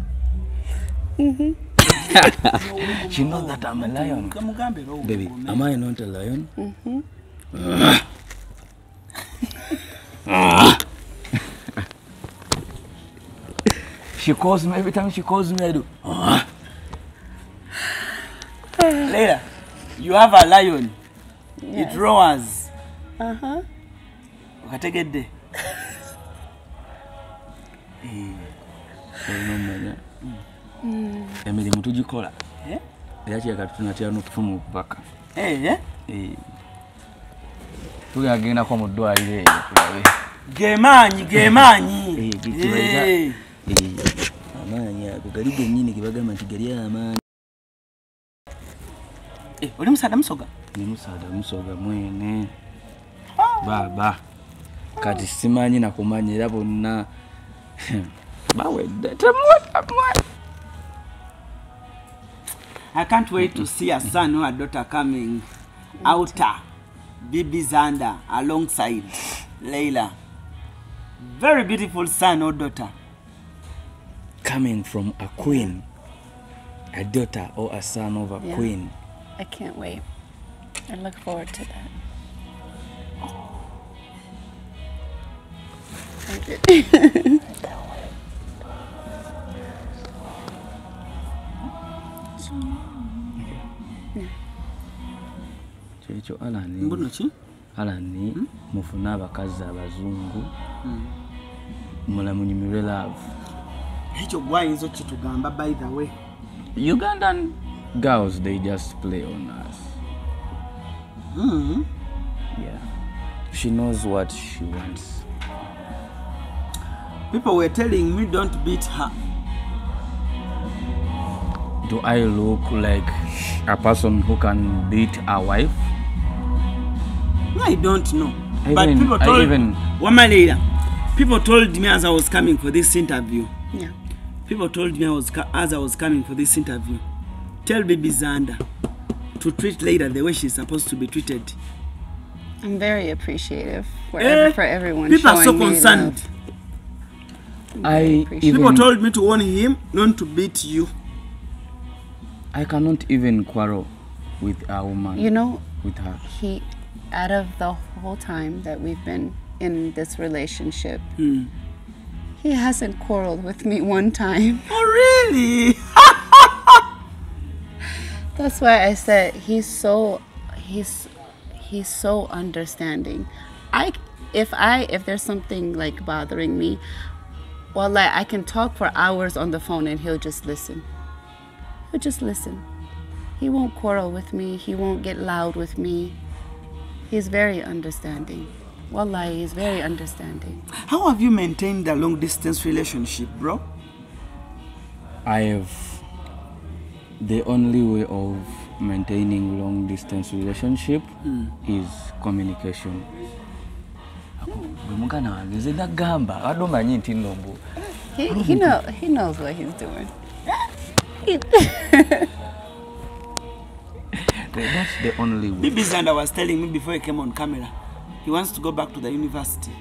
She knows that I'm a lion. Baby, am I not a lion? She calls me every time she calls me, I do. Leila, you have a lion. Yes. It roars. Ukategedde. Emirimu tugikola era kiyaka tunatyana okufuna obubaka tugenda gendako mu ddwaliro eyo tulabe Gemanyi. Amaanyi ago gali gennyini ge bagamba nti gali amaanyi. Oli musaada musoga? Ni musoga mwene. Baba. Kati simanyi na kumanya era bonna. Bawedde temwa. I can't wait to see a son or a daughter coming outer Bibi Zanda alongside Layla. Very beautiful son or daughter. Coming from a queen, a daughter or a son of a queen. I can't wait. I look forward to that. Ekyo Alani mufuna abakazi abazungu mulamunyumirwe love. Ekyo gwayinza kitugamba by the way. Ugandan girls, they just play on us. Yeah. She knows what she wants. People were telling me don't beat her. Do I look like a person who can beat a wife? I don't know. But people told people told me as I was coming for this interview. Yeah. People told me as I was coming for this interview. Tell Bibi Zanda to treat Layla the way she's supposed to be treated. I'm very appreciative for everyone. People are so showing me concerned. love. People told me to warn him not to beat you. I cannot even quarrel with a woman. You know, with her. He, out of the whole time that we've been in this relationship, he hasn't quarreled with me one time. Oh, really? That's why I said he's so understanding. If there's something like bothering me, well, like I can talk for hours on the phone and he'll just listen. He'll just listen. He won't quarrel with me. He won't get loud with me. He's very understanding. Wallahi, he's very understanding. How have you maintained a long distance relationship, bro? The only way of maintaining long distance relationship is communication. He knows what he's doing. That's the only way. Bibi Zanda was telling me before he came on camera, he wants to go back to the university.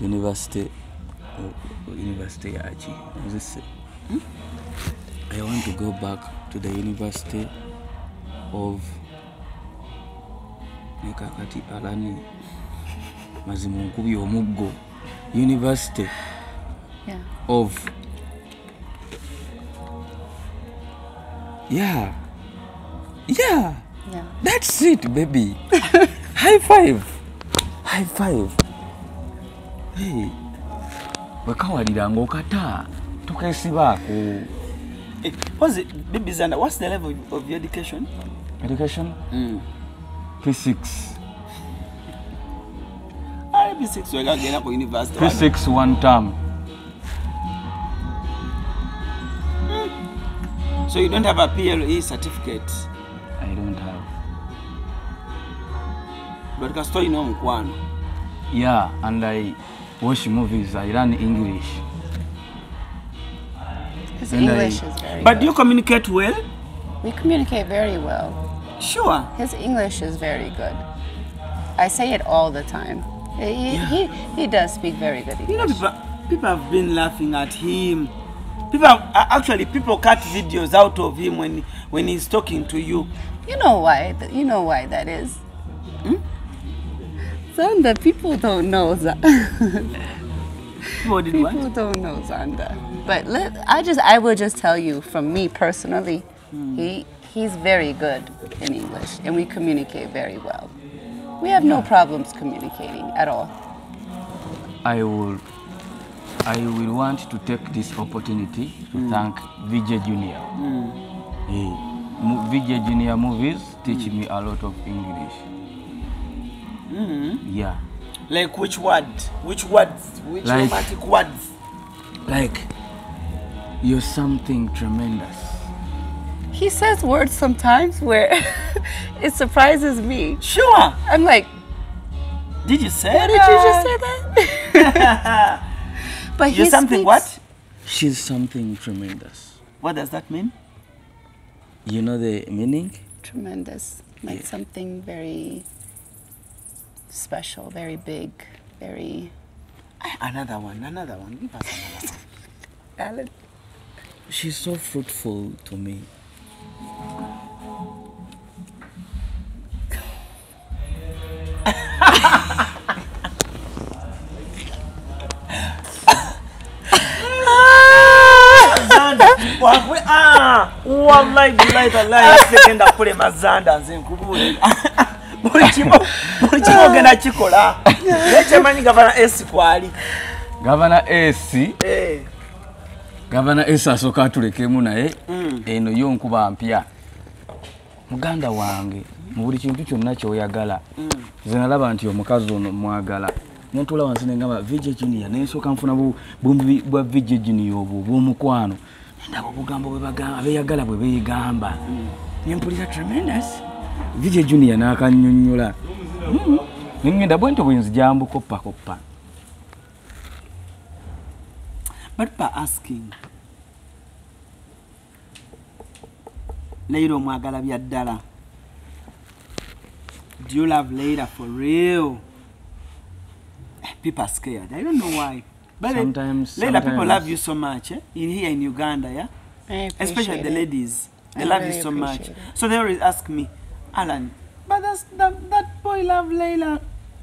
University Achi. I want to go back to the University of Nekakati Alani Mazimunkubi Omuggo. University of Yeah. That's it, baby. High five. Hey. Wekawalira ngokata tukesibako. What's it, Bibi Zanda? What's the level of your education? Education? P6. P6 we're going to university. P6 one term. So you don't have a PLE certificate? I don't have. But Castor, you know Mkwano. Yeah, and I watch movies. I learn English. His English is very But good. do you communicate well? We communicate very well. Sure. His English is very good. I say it all the time. He does speak very good English. You know, people have been laughing at him. People cut videos out of him when he's talking to you. You know why? You know why that is. Zanda, people don't know Zanda. People don't know Zanda. But I will just tell you from me personally, he's very good in English and we communicate very well. We have no problems communicating at all. I will want to take this opportunity to thank VJ Junior. VJ Junior movies teach me a lot of English. Yeah. Like which word? Which words? Which Like- romantic words? Like, you're something tremendous. He says words sometimes where it surprises me. Sure. I'm like, Did you say what did you just say that? But You're he something speaks- what? She's something tremendous. What does that mean? You know the meaning? Tremendous. Like something very special, very big, very... Another one. Give us another one. Alan. She's so fruitful to me. Wallahi billahi tallahi sekenda kulema Zanda nze nkubulira. Buli kimu ogenda kikola. Nekyamanyi gavana S kwali. Governor AC, Eh. Governor AC asooka atulekemu naye eno yo nkuba mpya. Muganda wange mu buli kintu kyonna ky'oyagala. Nze nalaba nti omukazi ono mwagala. Nentula wansi nengamba VJ Junior nensooka nfuna bumbi bwa VJ Junior obwo bw'omukwano. Ndaba obugambo bwe bagamba beeyagala bwe beegamba. Nempulira tremendous. VJ Junior n'akannyonnyola. Nengenda bwento bwe nzijambu koppa. But by asking, Leila omwagala bya ddala. Do you love Leila for real? People are scared. I don't know why. But Sometimes- Leila, people sometimes. love you so much. Here in Uganda, yeah? I appreciate Especially the it. ladies. They I love really you so much. appreciate it. So they always ask me, Alan, but that boy love Leila.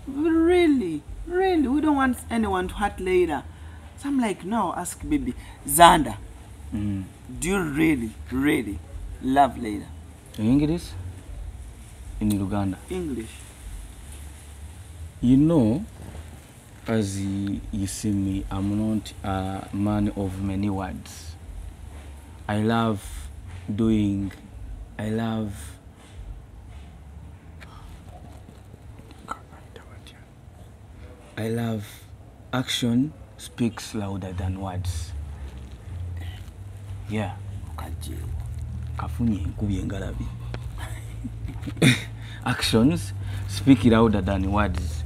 Really? Really? We don't want anyone to hurt Leila. So I'm like, no, ask baby. Zanda, do you really, really love Leila? In English? In Uganda. English. You know, as you see me, I'm not a man of many words. I love action speaks louder than words. Yeah. Afunye nkubye ngalabi. Actions speak louder than words.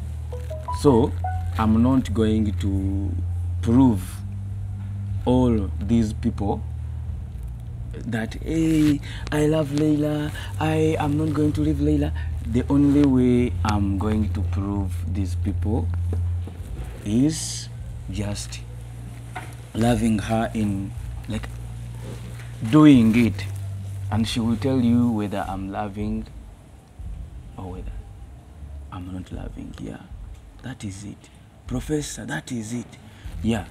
So, I'm not going to prove all these people that, hey, I love Leila, I am not going to leave Leila. The only way I'm going to prove these people is just loving her in, like, doing it. And she will tell you whether I'm loving or whether I'm not loving. Yeah, that is it. Professor, that is it. Yeah,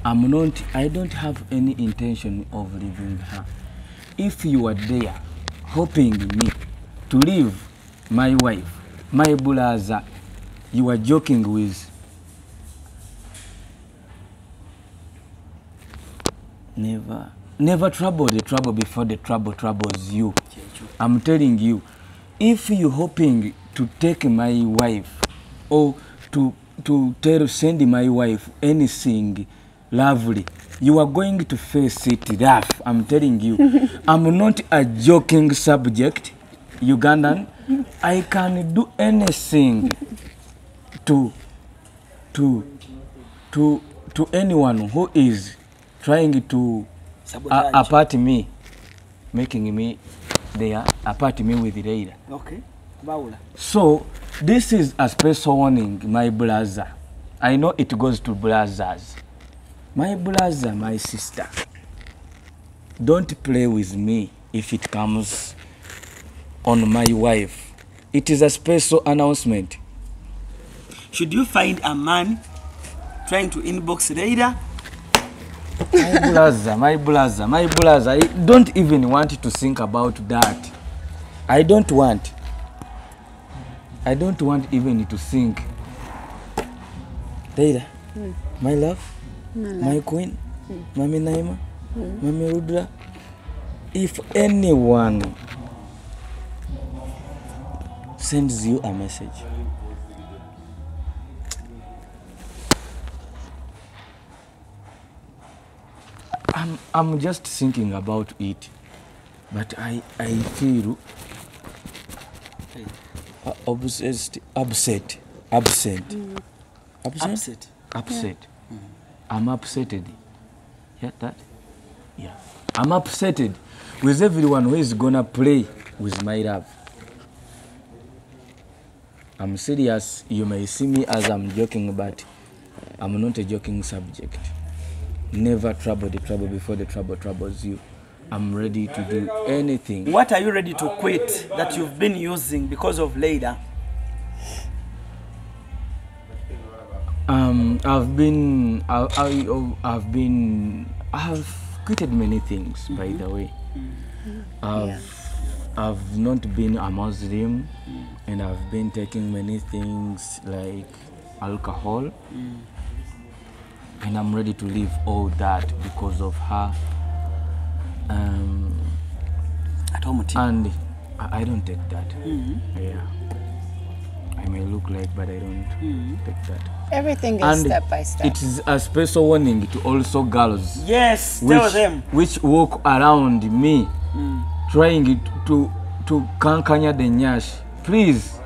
I don't have any intention of leaving her. If you are there hoping me to leave my wife, my bulaza, you are joking with. Never trouble the trouble before the trouble troubles you. I'm telling you, if you hoping to take my wife or to send my wife anything lovely, you are going to face it rough. I'm telling you. I'm not a joking subject, Ugandan. I can do anything to anyone who is trying to apart me, making me there, apart me with Leila. Okay. Baula. So, this is a special warning, my brother. I know it goes to brothers. My brother, my sister, don't play with me if it comes on my wife. It is a special announcement. Should you find a man trying to inbox Leila? My brother, I don't even want to think about that. I don't want even to think. Leila, my love, my queen, Mami Naima, Mami Rudra, if anyone sends you a message, I'm just thinking about it, but I feel upset. I'm upsetted. Yeah, that. Yeah, I'm upsetted with everyone who is gonna play with my love. I'm serious. You may see me as I'm joking, but I'm not a joking subject. Never trouble the trouble before the trouble troubles you. I'm ready to do anything. What are you ready to quit that you've been using because of Leida? I've quitted many things, by the way. I've not been a Muslim, and I've been taking many things like alcohol, and I'm ready to leave all that because of her. And I don't take that. Yeah, I may look like, but I don't take that. Everything is step by step. It is a special warning to also girls. Yes, tell them. Which walk around me, trying to kankanya the nyash. Please,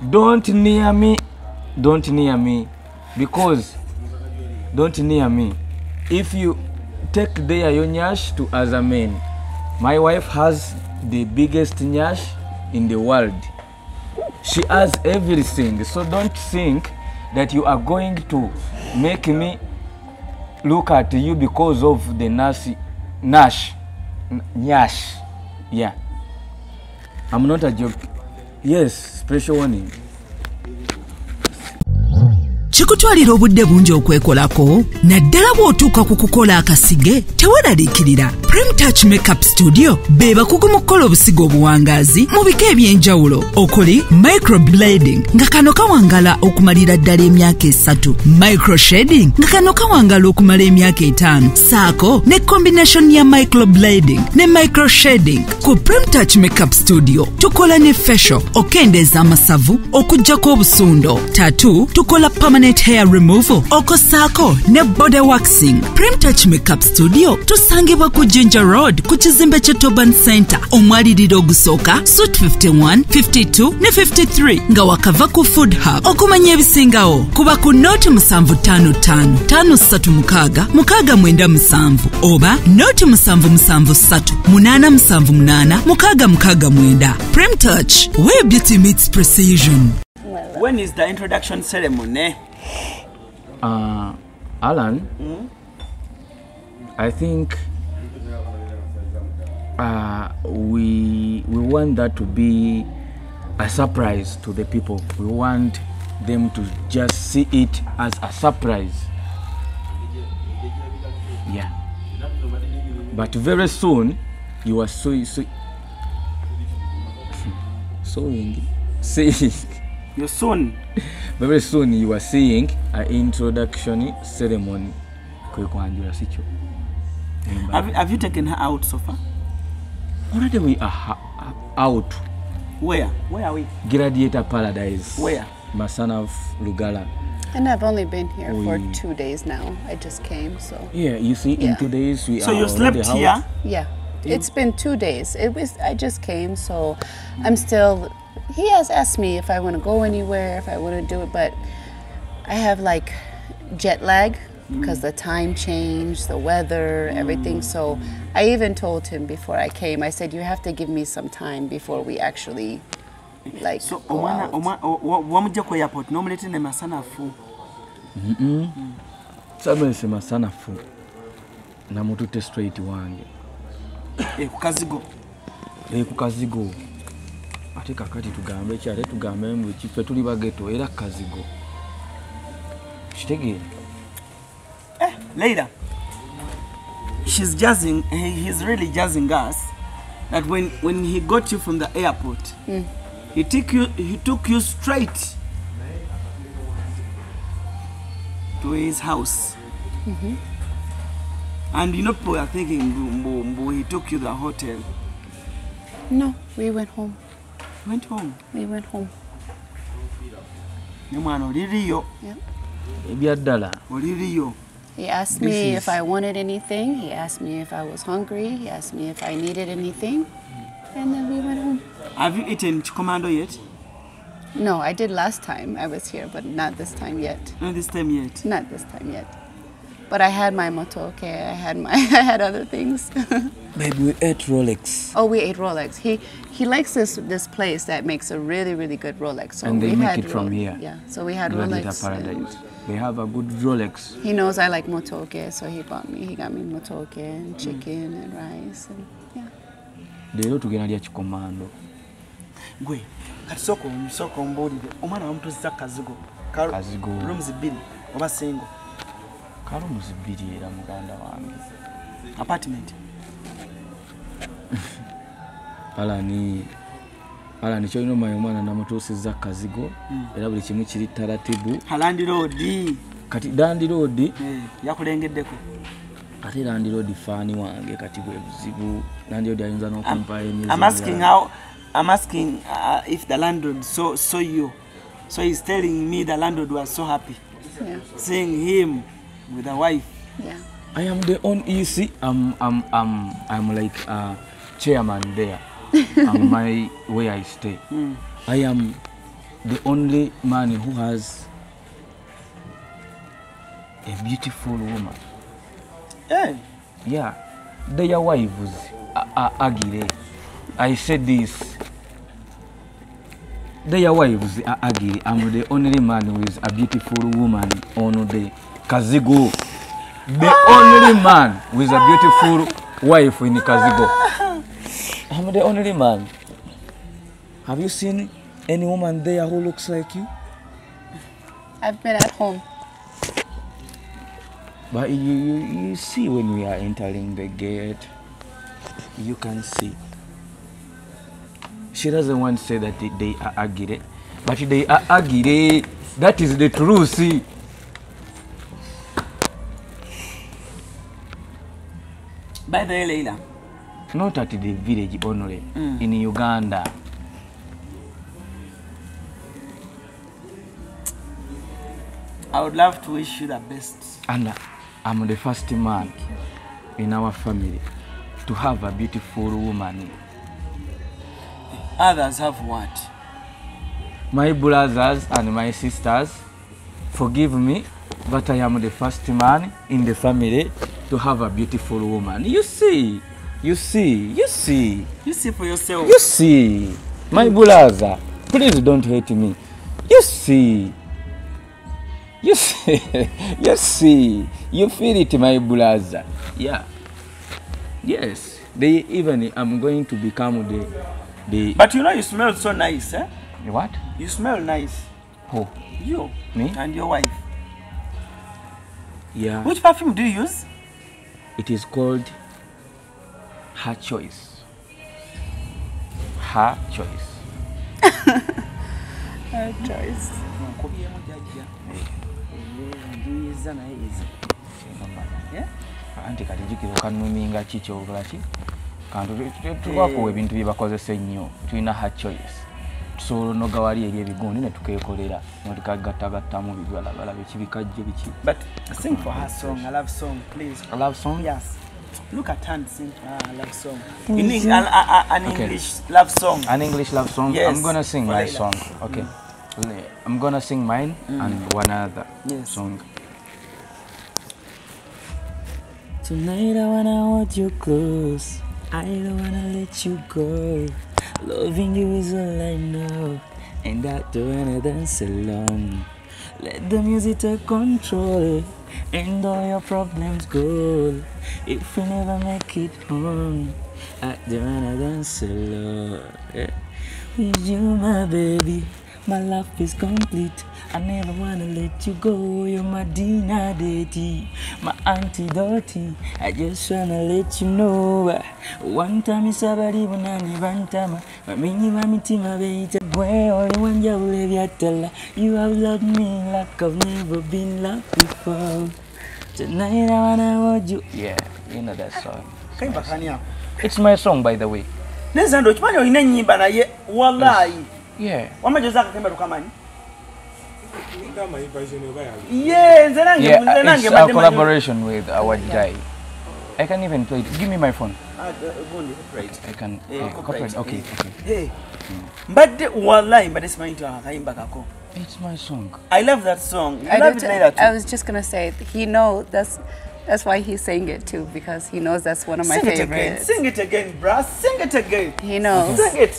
don't near me. Don't near me, because don't near me. If you take their nyash to other men, my wife has the biggest nyash in the world. She has everything, so don't think that you are going to make me look at you because of the nyash. Yeah, I'm not a joke. Yes, special warning. Chikutwalira obudde bungi okwekolako naddala bw'otuuka ku kukola akasige teweeraliikirira. Prime Touch Makeup Studio be bakugu mu kukola obusigo obuwangaazi mu bika eby'enjawulo okuli microblading nga kano kawangala okumalira ddala emyaka 3, microshading nga kano kawangala okumala emyaka 5, saako ne combination ya microblading ne microshading. Ku Prime Touch Makeup Studio tukola ne facial okendeeza amasavu okuggyako obusundo, tattoo tukola permanent hair removal okosaako ne body waxing. Prime Touch Makeup Studio tusangibwa ku Ginger Road ku kizimbe kye Toban Center omwaliriro ogusooka Suite 51, 52 ne 53 nga wakava ku Food Hub. Okumanya ebisingawo kuba ku Note 755 536 697 oba Note 773 878 669. Prime Touch, where beauty meets precision. When is the introduction ceremony? Alan, I think we want that to be a surprise to the people. We want them to just see it as a surprise. Yeah. But very soon you are saying You're soon. Very soon you are seeing an introduction ceremony. Have you taken her out so far? Already we are out. Where? Where are we? Gladiator Paradise. Where? Masana of Lugala. And I've only been here for 2 days now. I just came, so. Yeah, you see, in 2 days we so are. So you slept here? Out. Yeah. It's been 2 days. I just came, so I'm still. He has asked me if I want to go anywhere, if I want to do it, but I have like jet lag because the time changed, the weather, everything. So I even told him before I came, I said, you have to give me some time before we actually like so go out. Wamujja ku airport nomulete ne masanafu. Sabese masanafu namutute straight wange. Ku kazigo. Ate kakati tugambe kyale tugambe mbu kife tuli bageto era kazigo. Kitege. Later. She's jazzing, he's really jazzing us that when he got you from the airport, he took you straight to his house. And you know, people are thinking he took you to the hotel. No, we went home. Went home. We went home. Yeah. He asked me if I wanted anything. He asked me if I was hungry. He asked me if I needed anything. And then we went home. Have you eaten commando yet? No, I did last time I was here, but not this time yet. Not this time yet? Not this time yet. But I had my motoke, I had other things. Maybe we ate Rolex. Oh, we ate Rolex. He likes this place that makes a really, really good Rolex. So And they we make had it from here. Yeah, so we had Gladiator Rolex. Paradise. They have a good Rolex. He knows I like motoke, so he got me motoke and chicken and rice and yeah. Leero tugenda lya kikomando. Gwe, kati soko mbulire. Omwana wamutuzza kazigo. Kazigo. Rooms 2 oba single. Rooms 2 era muganda wange. Apartment. Alani kyolina omanyi omwana namutuusizza kazigo era buli kimu kiri taratibu. Land Road. Kati Land Road yakulengeddeko. Kati Land Road faani wange kati bwe buzibu. Land Road ayinza n'okumpa emyezi. I'm asking if the landlord saw you. So he's telling me the landlord was so happy. Yeah. Seeing him with a wife. Yeah. I am the only, you see, I'm like chairman there. Where I stay. I am the only man who has a beautiful woman. Hey. Yeah. Their wives are agile. I said this. Their wives are agile. I'm the only man with a beautiful woman on the Kazigo. The only man with a beautiful wife in Kazigo. I'm the only man. Have you seen any woman there who looks like you? I've been at home. But you see when we are entering the gate, you can see. She doesn't want to say that they are agile, but they are agile. That is the truth. See. By the way, Leila. Not at the village only, in Uganda. I would love to wish you the best. And I'm the first man in our family to have a beautiful woman. Others have what? My brothers and my sisters, forgive me, but I am the first man in the family to have a beautiful woman. You see. You see for yourself. You see. My brother, please don't hate me. You see. You see. You feel it, my brother. Yeah. Yes. I'm going to become the... But you know you smell so nice, eh? What? You smell nice. Who? You. Me? And your wife. Yeah. Which perfume do you use? It is called Her Choice. Her Choice. Her choice. Anti kati jikiro kanuminga chicho obulaki kantu tubakuwa ebintu bye bakozesa ennyo tulina Her Choice tusobola noga wali eri ebigundi ne tukeekolera notukagattagattamu bibalabala bikibikajje biki. But sing for her song, a love song, please. A love song? Yes. Look at her and sing a love song. In an English love song. An English love song? Yes. I'm gonna sing my song. Okay. I'm gonna sing mine and one other song. Tonight I wanna hold you close. I don't wanna let you go. Loving you is all I know, and I don't wanna dance alone. Let the music take control, and all your problems go. If we never make it home, I don't wanna dance alone. With you, my baby, my life is complete. I never wanna let you go. You're my dinner daddy, my antidote. I just wanna let you know. One time is somebody when I need one time. But when you want me to my baby, boy, only when you live your tell. You have loved me like I've never been loved before. Tonight I wanna hold you. Yeah, you know that song. Kaimba kanya. It's my song, by the way. Nezando chimanyo ine nyimba naye wallahi. Yeah. Wamajoza akakemba tukamanyi. Yeah, it's a collaboration with our guy. I can even play it. Give me my phone. I can. Copyright. Okay. Hey. But wallahi, but it's my kaimba kako. It's my song. I love that song. I was just gonna say he knows that's why he's saying it too, because he knows that's one of my favorites. Sing it again, bruh. Sing it again. He knows. Sing it.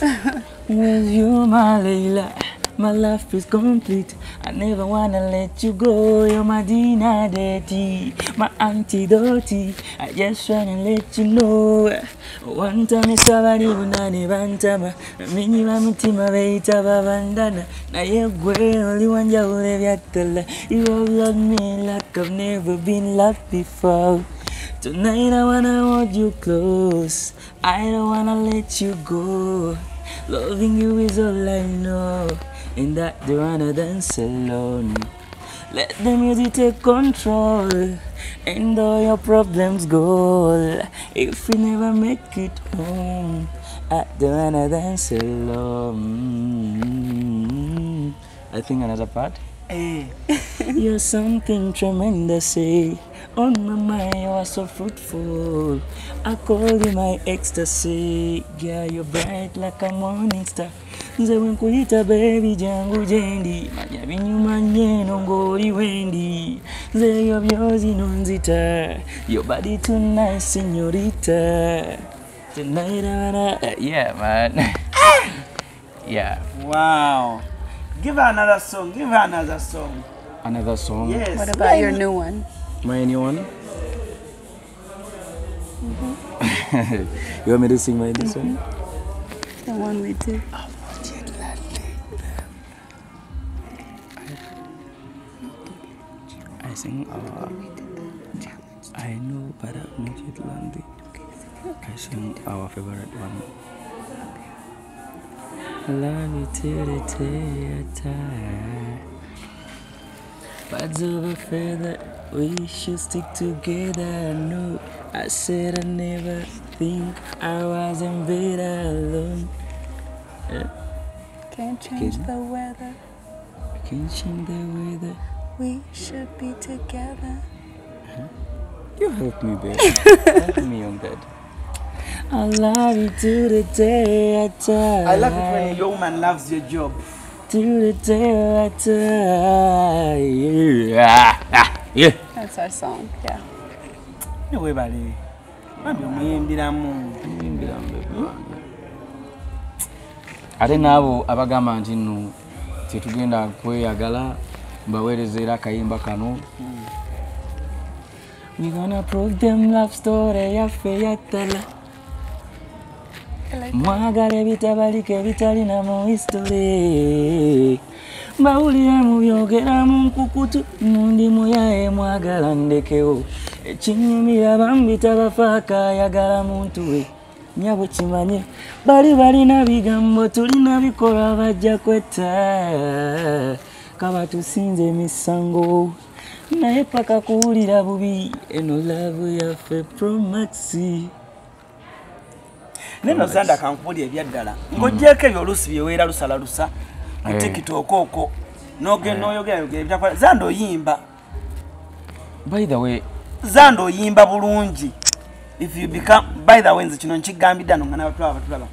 With you, my Layla, my life is complete. I never wanna let you go. You're my dinner daddy, my antidote. I just wanna let you know. One time it's somebody unani bantama. Mini mamutima veita babandana. Na yegwe only one ya ulevyatala. You have loved me like I've never been loved before. Tonight I wanna hold you close. I don't wanna let you go. Loving you is all I know, and that they wanna dance alone. Let the music take control, and all your problems go. If you never make it home, I don't wanna dance alone. I think another part. You're something tremendous, eh? On my mind, you are so fruitful. I call you my ecstasy. Yeah, you're bright like a morning star. Nze wenkulita baby jangu jendi. Manyabi nyuma nyeno ngori wendi. Nze yobyozi nonzita. Your body too nice, señorita. Tonight I wanna... yeah, man. Yeah. Wow. Give her another song. Give her another song. Another song? Yes. What about your new one? My new one? You want me to sing my new song? The one we did. I sing I know, but I'm not yet landed. I sing our favorite one. Love you till the day I die. Birds of a feather, we should stick together. No, I said I never think I wasn't better alone. Can't change the weather. Can't change the weather. We should be together. You help me, babe. Help me on that. I love you till the day I die. I love it when your woman loves your job. Till the day I die. Yeah. That's our song, yeah. Anyway, buddy. Maybe muyimbiramu. Ate nabo abagamba nti nno tetugenda kweyagala mbaweerezera akayimba kano. We gonna prove them love story yaffe yattala. Mwagala ebitabalika ebitalina mu history. Mbawulira mu byogera mu nkukutu mundi muyaye mwagala ndekewo. Ekinyumira bambi tabafaako ayagala muntu we. Nyabo kimanye bali balina bigambo tulina bikola bajja kwetta. Kaba tusinze emisango. Naye paka kuwulira bubi eno love yaffe promaxi. Neno Zanda kankubulya ebyaddala. Ng'ogyeko ebyo oluusi bye weera lusala lusa. Ku TikTok okwo. N'ogenda oyogera ebyakola. Zanda oyimba. By the way, Zanda oyimba bulungi. If you become, by the way, nze kino nkigambidde ano nga n'abatulaba.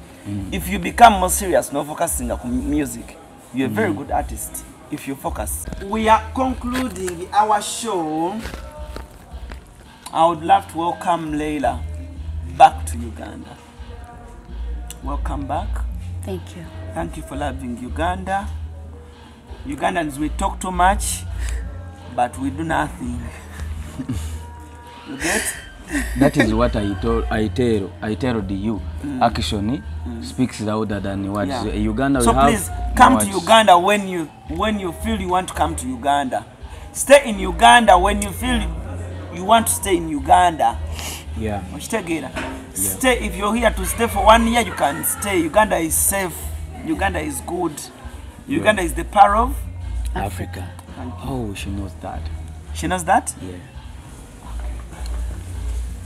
If you become more serious no focusing on music, you're a very good artist. If you focus. We are concluding our show. I would love to welcome Layla back to Uganda. Welcome back. Thank you. Thank you for loving Uganda. Ugandans, we talk too much, but we do nothing. You get? that is what I told you. Action speaks louder than words. Yeah. Uganda so will have please come no to words. Uganda when you feel you want to come to Uganda. Stay in Uganda when you feel you want to stay in Uganda. Yeah. Stay if you're here to stay for 1 year, you can stay. Uganda is safe. Uganda is good. Uganda is the power of Africa. Oh, she knows that. She knows that? Yeah.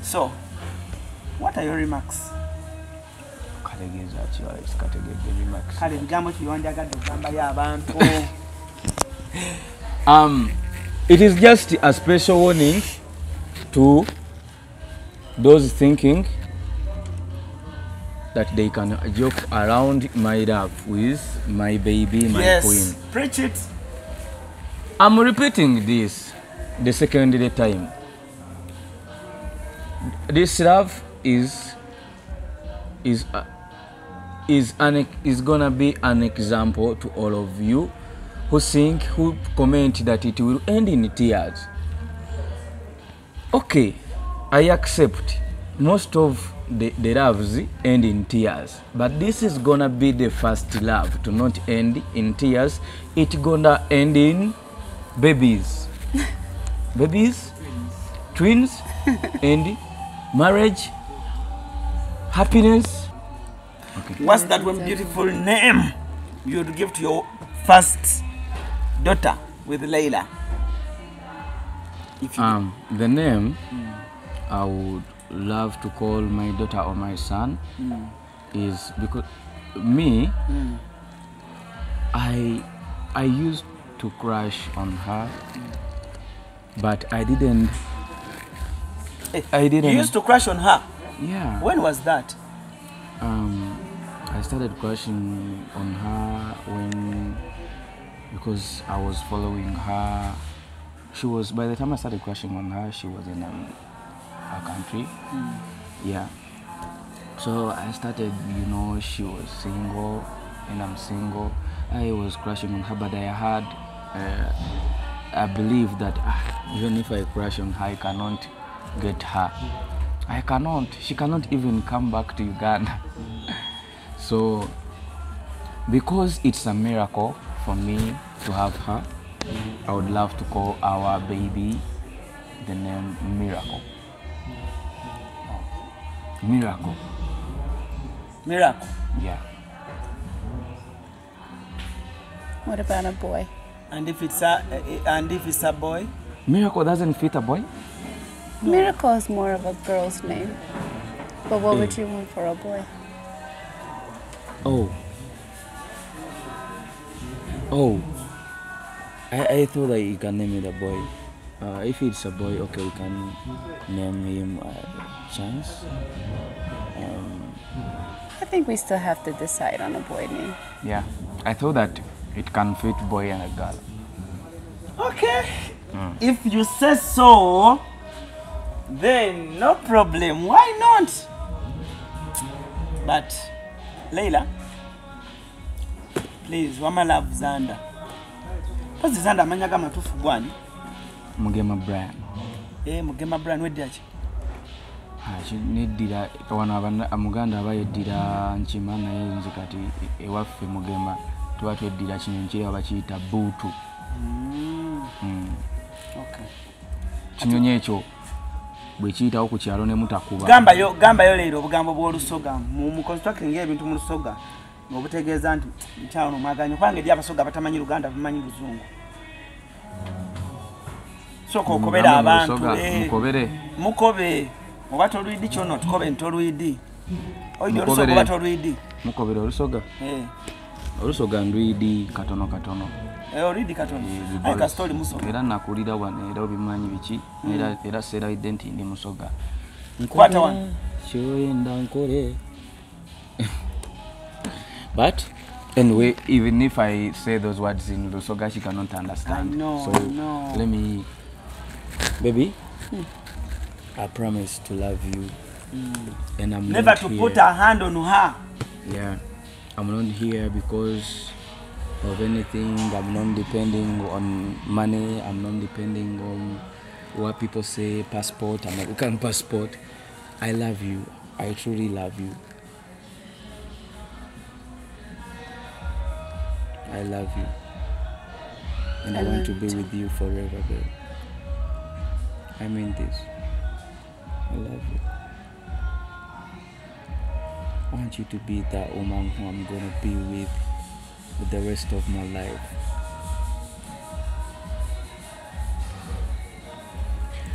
So, what are your remarks? Kale bigambo kibyanjagadde ogambayo abantu. It is just a special warning to those thinking that they can joke around my love with my baby, my queen. Preach it. I'm repeating this the second time. This love is gonna be an example to all of you who comment that it will end in tears. Okay, I accept most of the loves end in tears, but this is gonna be the first love to not end in tears. It's gonna end in babies. Babies, twins, and marriage, happiness. Okay. What's that one beautiful name you would give to your first daughter with Layla? If you the name I would love to call my daughter or my son is because me, I used to crush on her, but I didn't. You used to crush on her? Yeah. When was that? I started crushing on her because I was following her. By the time I started crushing on her, she was in her country. Yeah. So I started, she was single and I'm single. I was crushing on her, but I believe that even if I crush on her, I cannot get her. She cannot even come back to Uganda. So, because it's a miracle for me to have her, I would love to call our baby the name Miracle. Miracle. Miracle? Yeah. What about a boy? And if it's a boy? Miracle doesn't fit a boy? Miracle is more of a girl's name. But what would you want for a boy? I thought that you can name it a boy. If it's a boy, okay, you can name him Chance. I think we still have to decide on a boy name. Yeah, I thought that it can fit boy and a girl. Okay. If you say so, then no problem. Why not? But Layla, please, wama love Zanda. What's the Zanda manyaga matufu gwani? Mugema Brian. Mugema Brian weddachi. Neddira wana Amuganda abayeddira nkima naye nze kati ewaffe Mugema tuba tweddira kino nkira bakiyita buutu. Okay. Kinyonyi ekyo bwe kiyitawo ku kyalo ne mutakuba. Gambayo leero obugambo bw'olusoga mu constructing ebintu mu lusoga ng'obutegeeza nti nkyalo nomwaganya kubanga eri abasoga batamanyi Luganda bamanyi Luzungu. Sooka okobera abantu. Mukobe. Oba tolwidi kyono tukobe ntolwidi. Oyo olusoga oba tolwidi. Mukobere olusoga? Olusoga ndwidi katono. Olwidi katono. Aika story musoga. Era nakulira wano era obimanyi biki era sera identi ndi musoga. Nkwata wano. Kyoyenda nkole. But anyway, even if I say those words in Lusoga, she cannot understand. I know, so let me, baby, I promise to love you. And I'm never to put a hand on her. Yeah, I'm not here because of anything. I'm not depending on money. I'm not depending on what people say, passport, American passport. I love you. I truly love you. I love you. And I want to be with you forever, babe. I mean this. I love you. I want you to be that woman who I'm going to be with the rest of my life.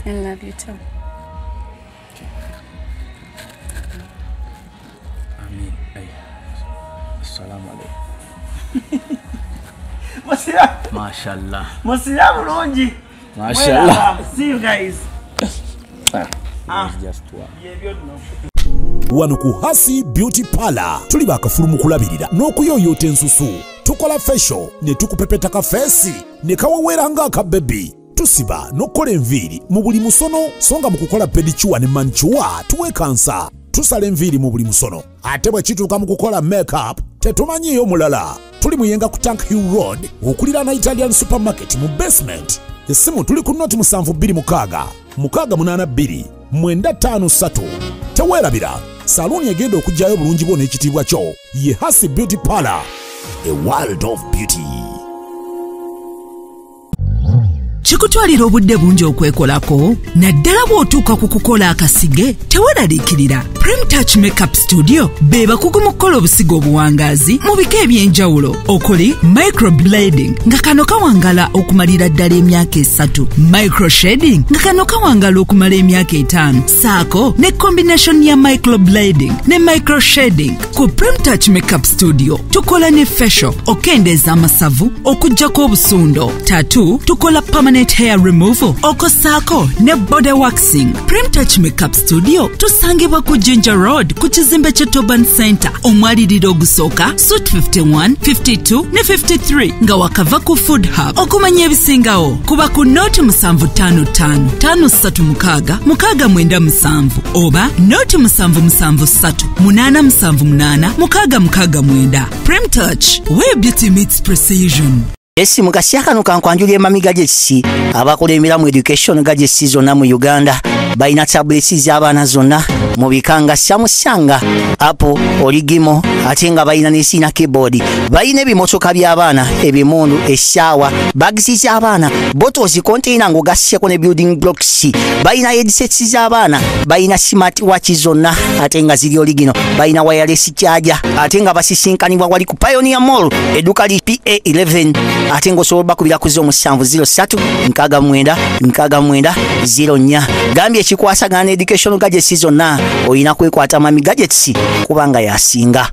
I love you too. Okay. Assalamu alaikum. Mashallah. Mashallah. Mashallah. See you guys. Just wano ku Hasi Beauty Parlor tuli bakafulu mu kulabirira n'okuyoyoota ensusu. Tukola facial ne tukupepeta ka feesi ne kawawera ng'aka baby. Tusiba n'okukola enviiri mu buli musono songa mu kukola pedicure ne manicure tuwekansa. Tusala enviiri mu buli musono ate bwe kituuka mu kukola makeup tetumanyiyo mulala. Tuli muyenga ku Tank Hill Road okulira na Italian Supermarket mu basement. Essimu tuli ku noti 726 682 953. Teweerabira saluni egenda okujjayo bulungi bwo n'ekitiibwa kyo ye Hasi Beauty Parlor, a world of beauty. Chikutwalira obudde bungi okwekolako naddala bw'otuuka ku kukola akasige teweeraliikirira. Prem Touch Makeup Studio be bakugu mu kukola obusigo obuwangaazi mu bika eby'enjawulo okuli microblading nga kano kawangala okumalira ddala emyaka 3, microshading nga kano kawangala okumala emyaka 5, saako ne combination ya microblading ne microshading. Ku Prem Touch Makeup Studio tukola ne facial okendeeza amasavu okuggyako obusundo, tattoo tukola permanent hair removal okosaako ne body waxing. Prem Touch Makeup Studio tusangibwa ku Ginger Road ku kizimbe kye Toban Center omwaliriro ogusooka Suite 51, 52 ne 53 nga wakava ku Food Hub. Okumanya ebisingawo kuba ku noti 755 536 697 oba noti 773 878 669. Prem Touch, where beauty meets precision. Esimu kasiakano kankwanjulye mamiga jetsi abakola emiramu education gadgetsi zonna mu Uganda baina tablets z'abaana zonna mu bikanga syamusanga apo oligimo ate nga baina n'esina keyboard, baina ebimotoka by'abaana, ebimundu, essaawa, bags z'abaana, bottles, container ng'ogasseko ne building blocks, baina headsets z'abaana, baina smart watch zonna ate nga ziri oligino, baina wireless charger ate nga basisinkanibwa wali ku Pioneer Mall edduka li PA11 ate ng'osobola bakubira ku 0703 69 69 04. Gambye ekikwasagana educational gadgets zonna oyina kwekwata mami gadgets kubanga yasinga.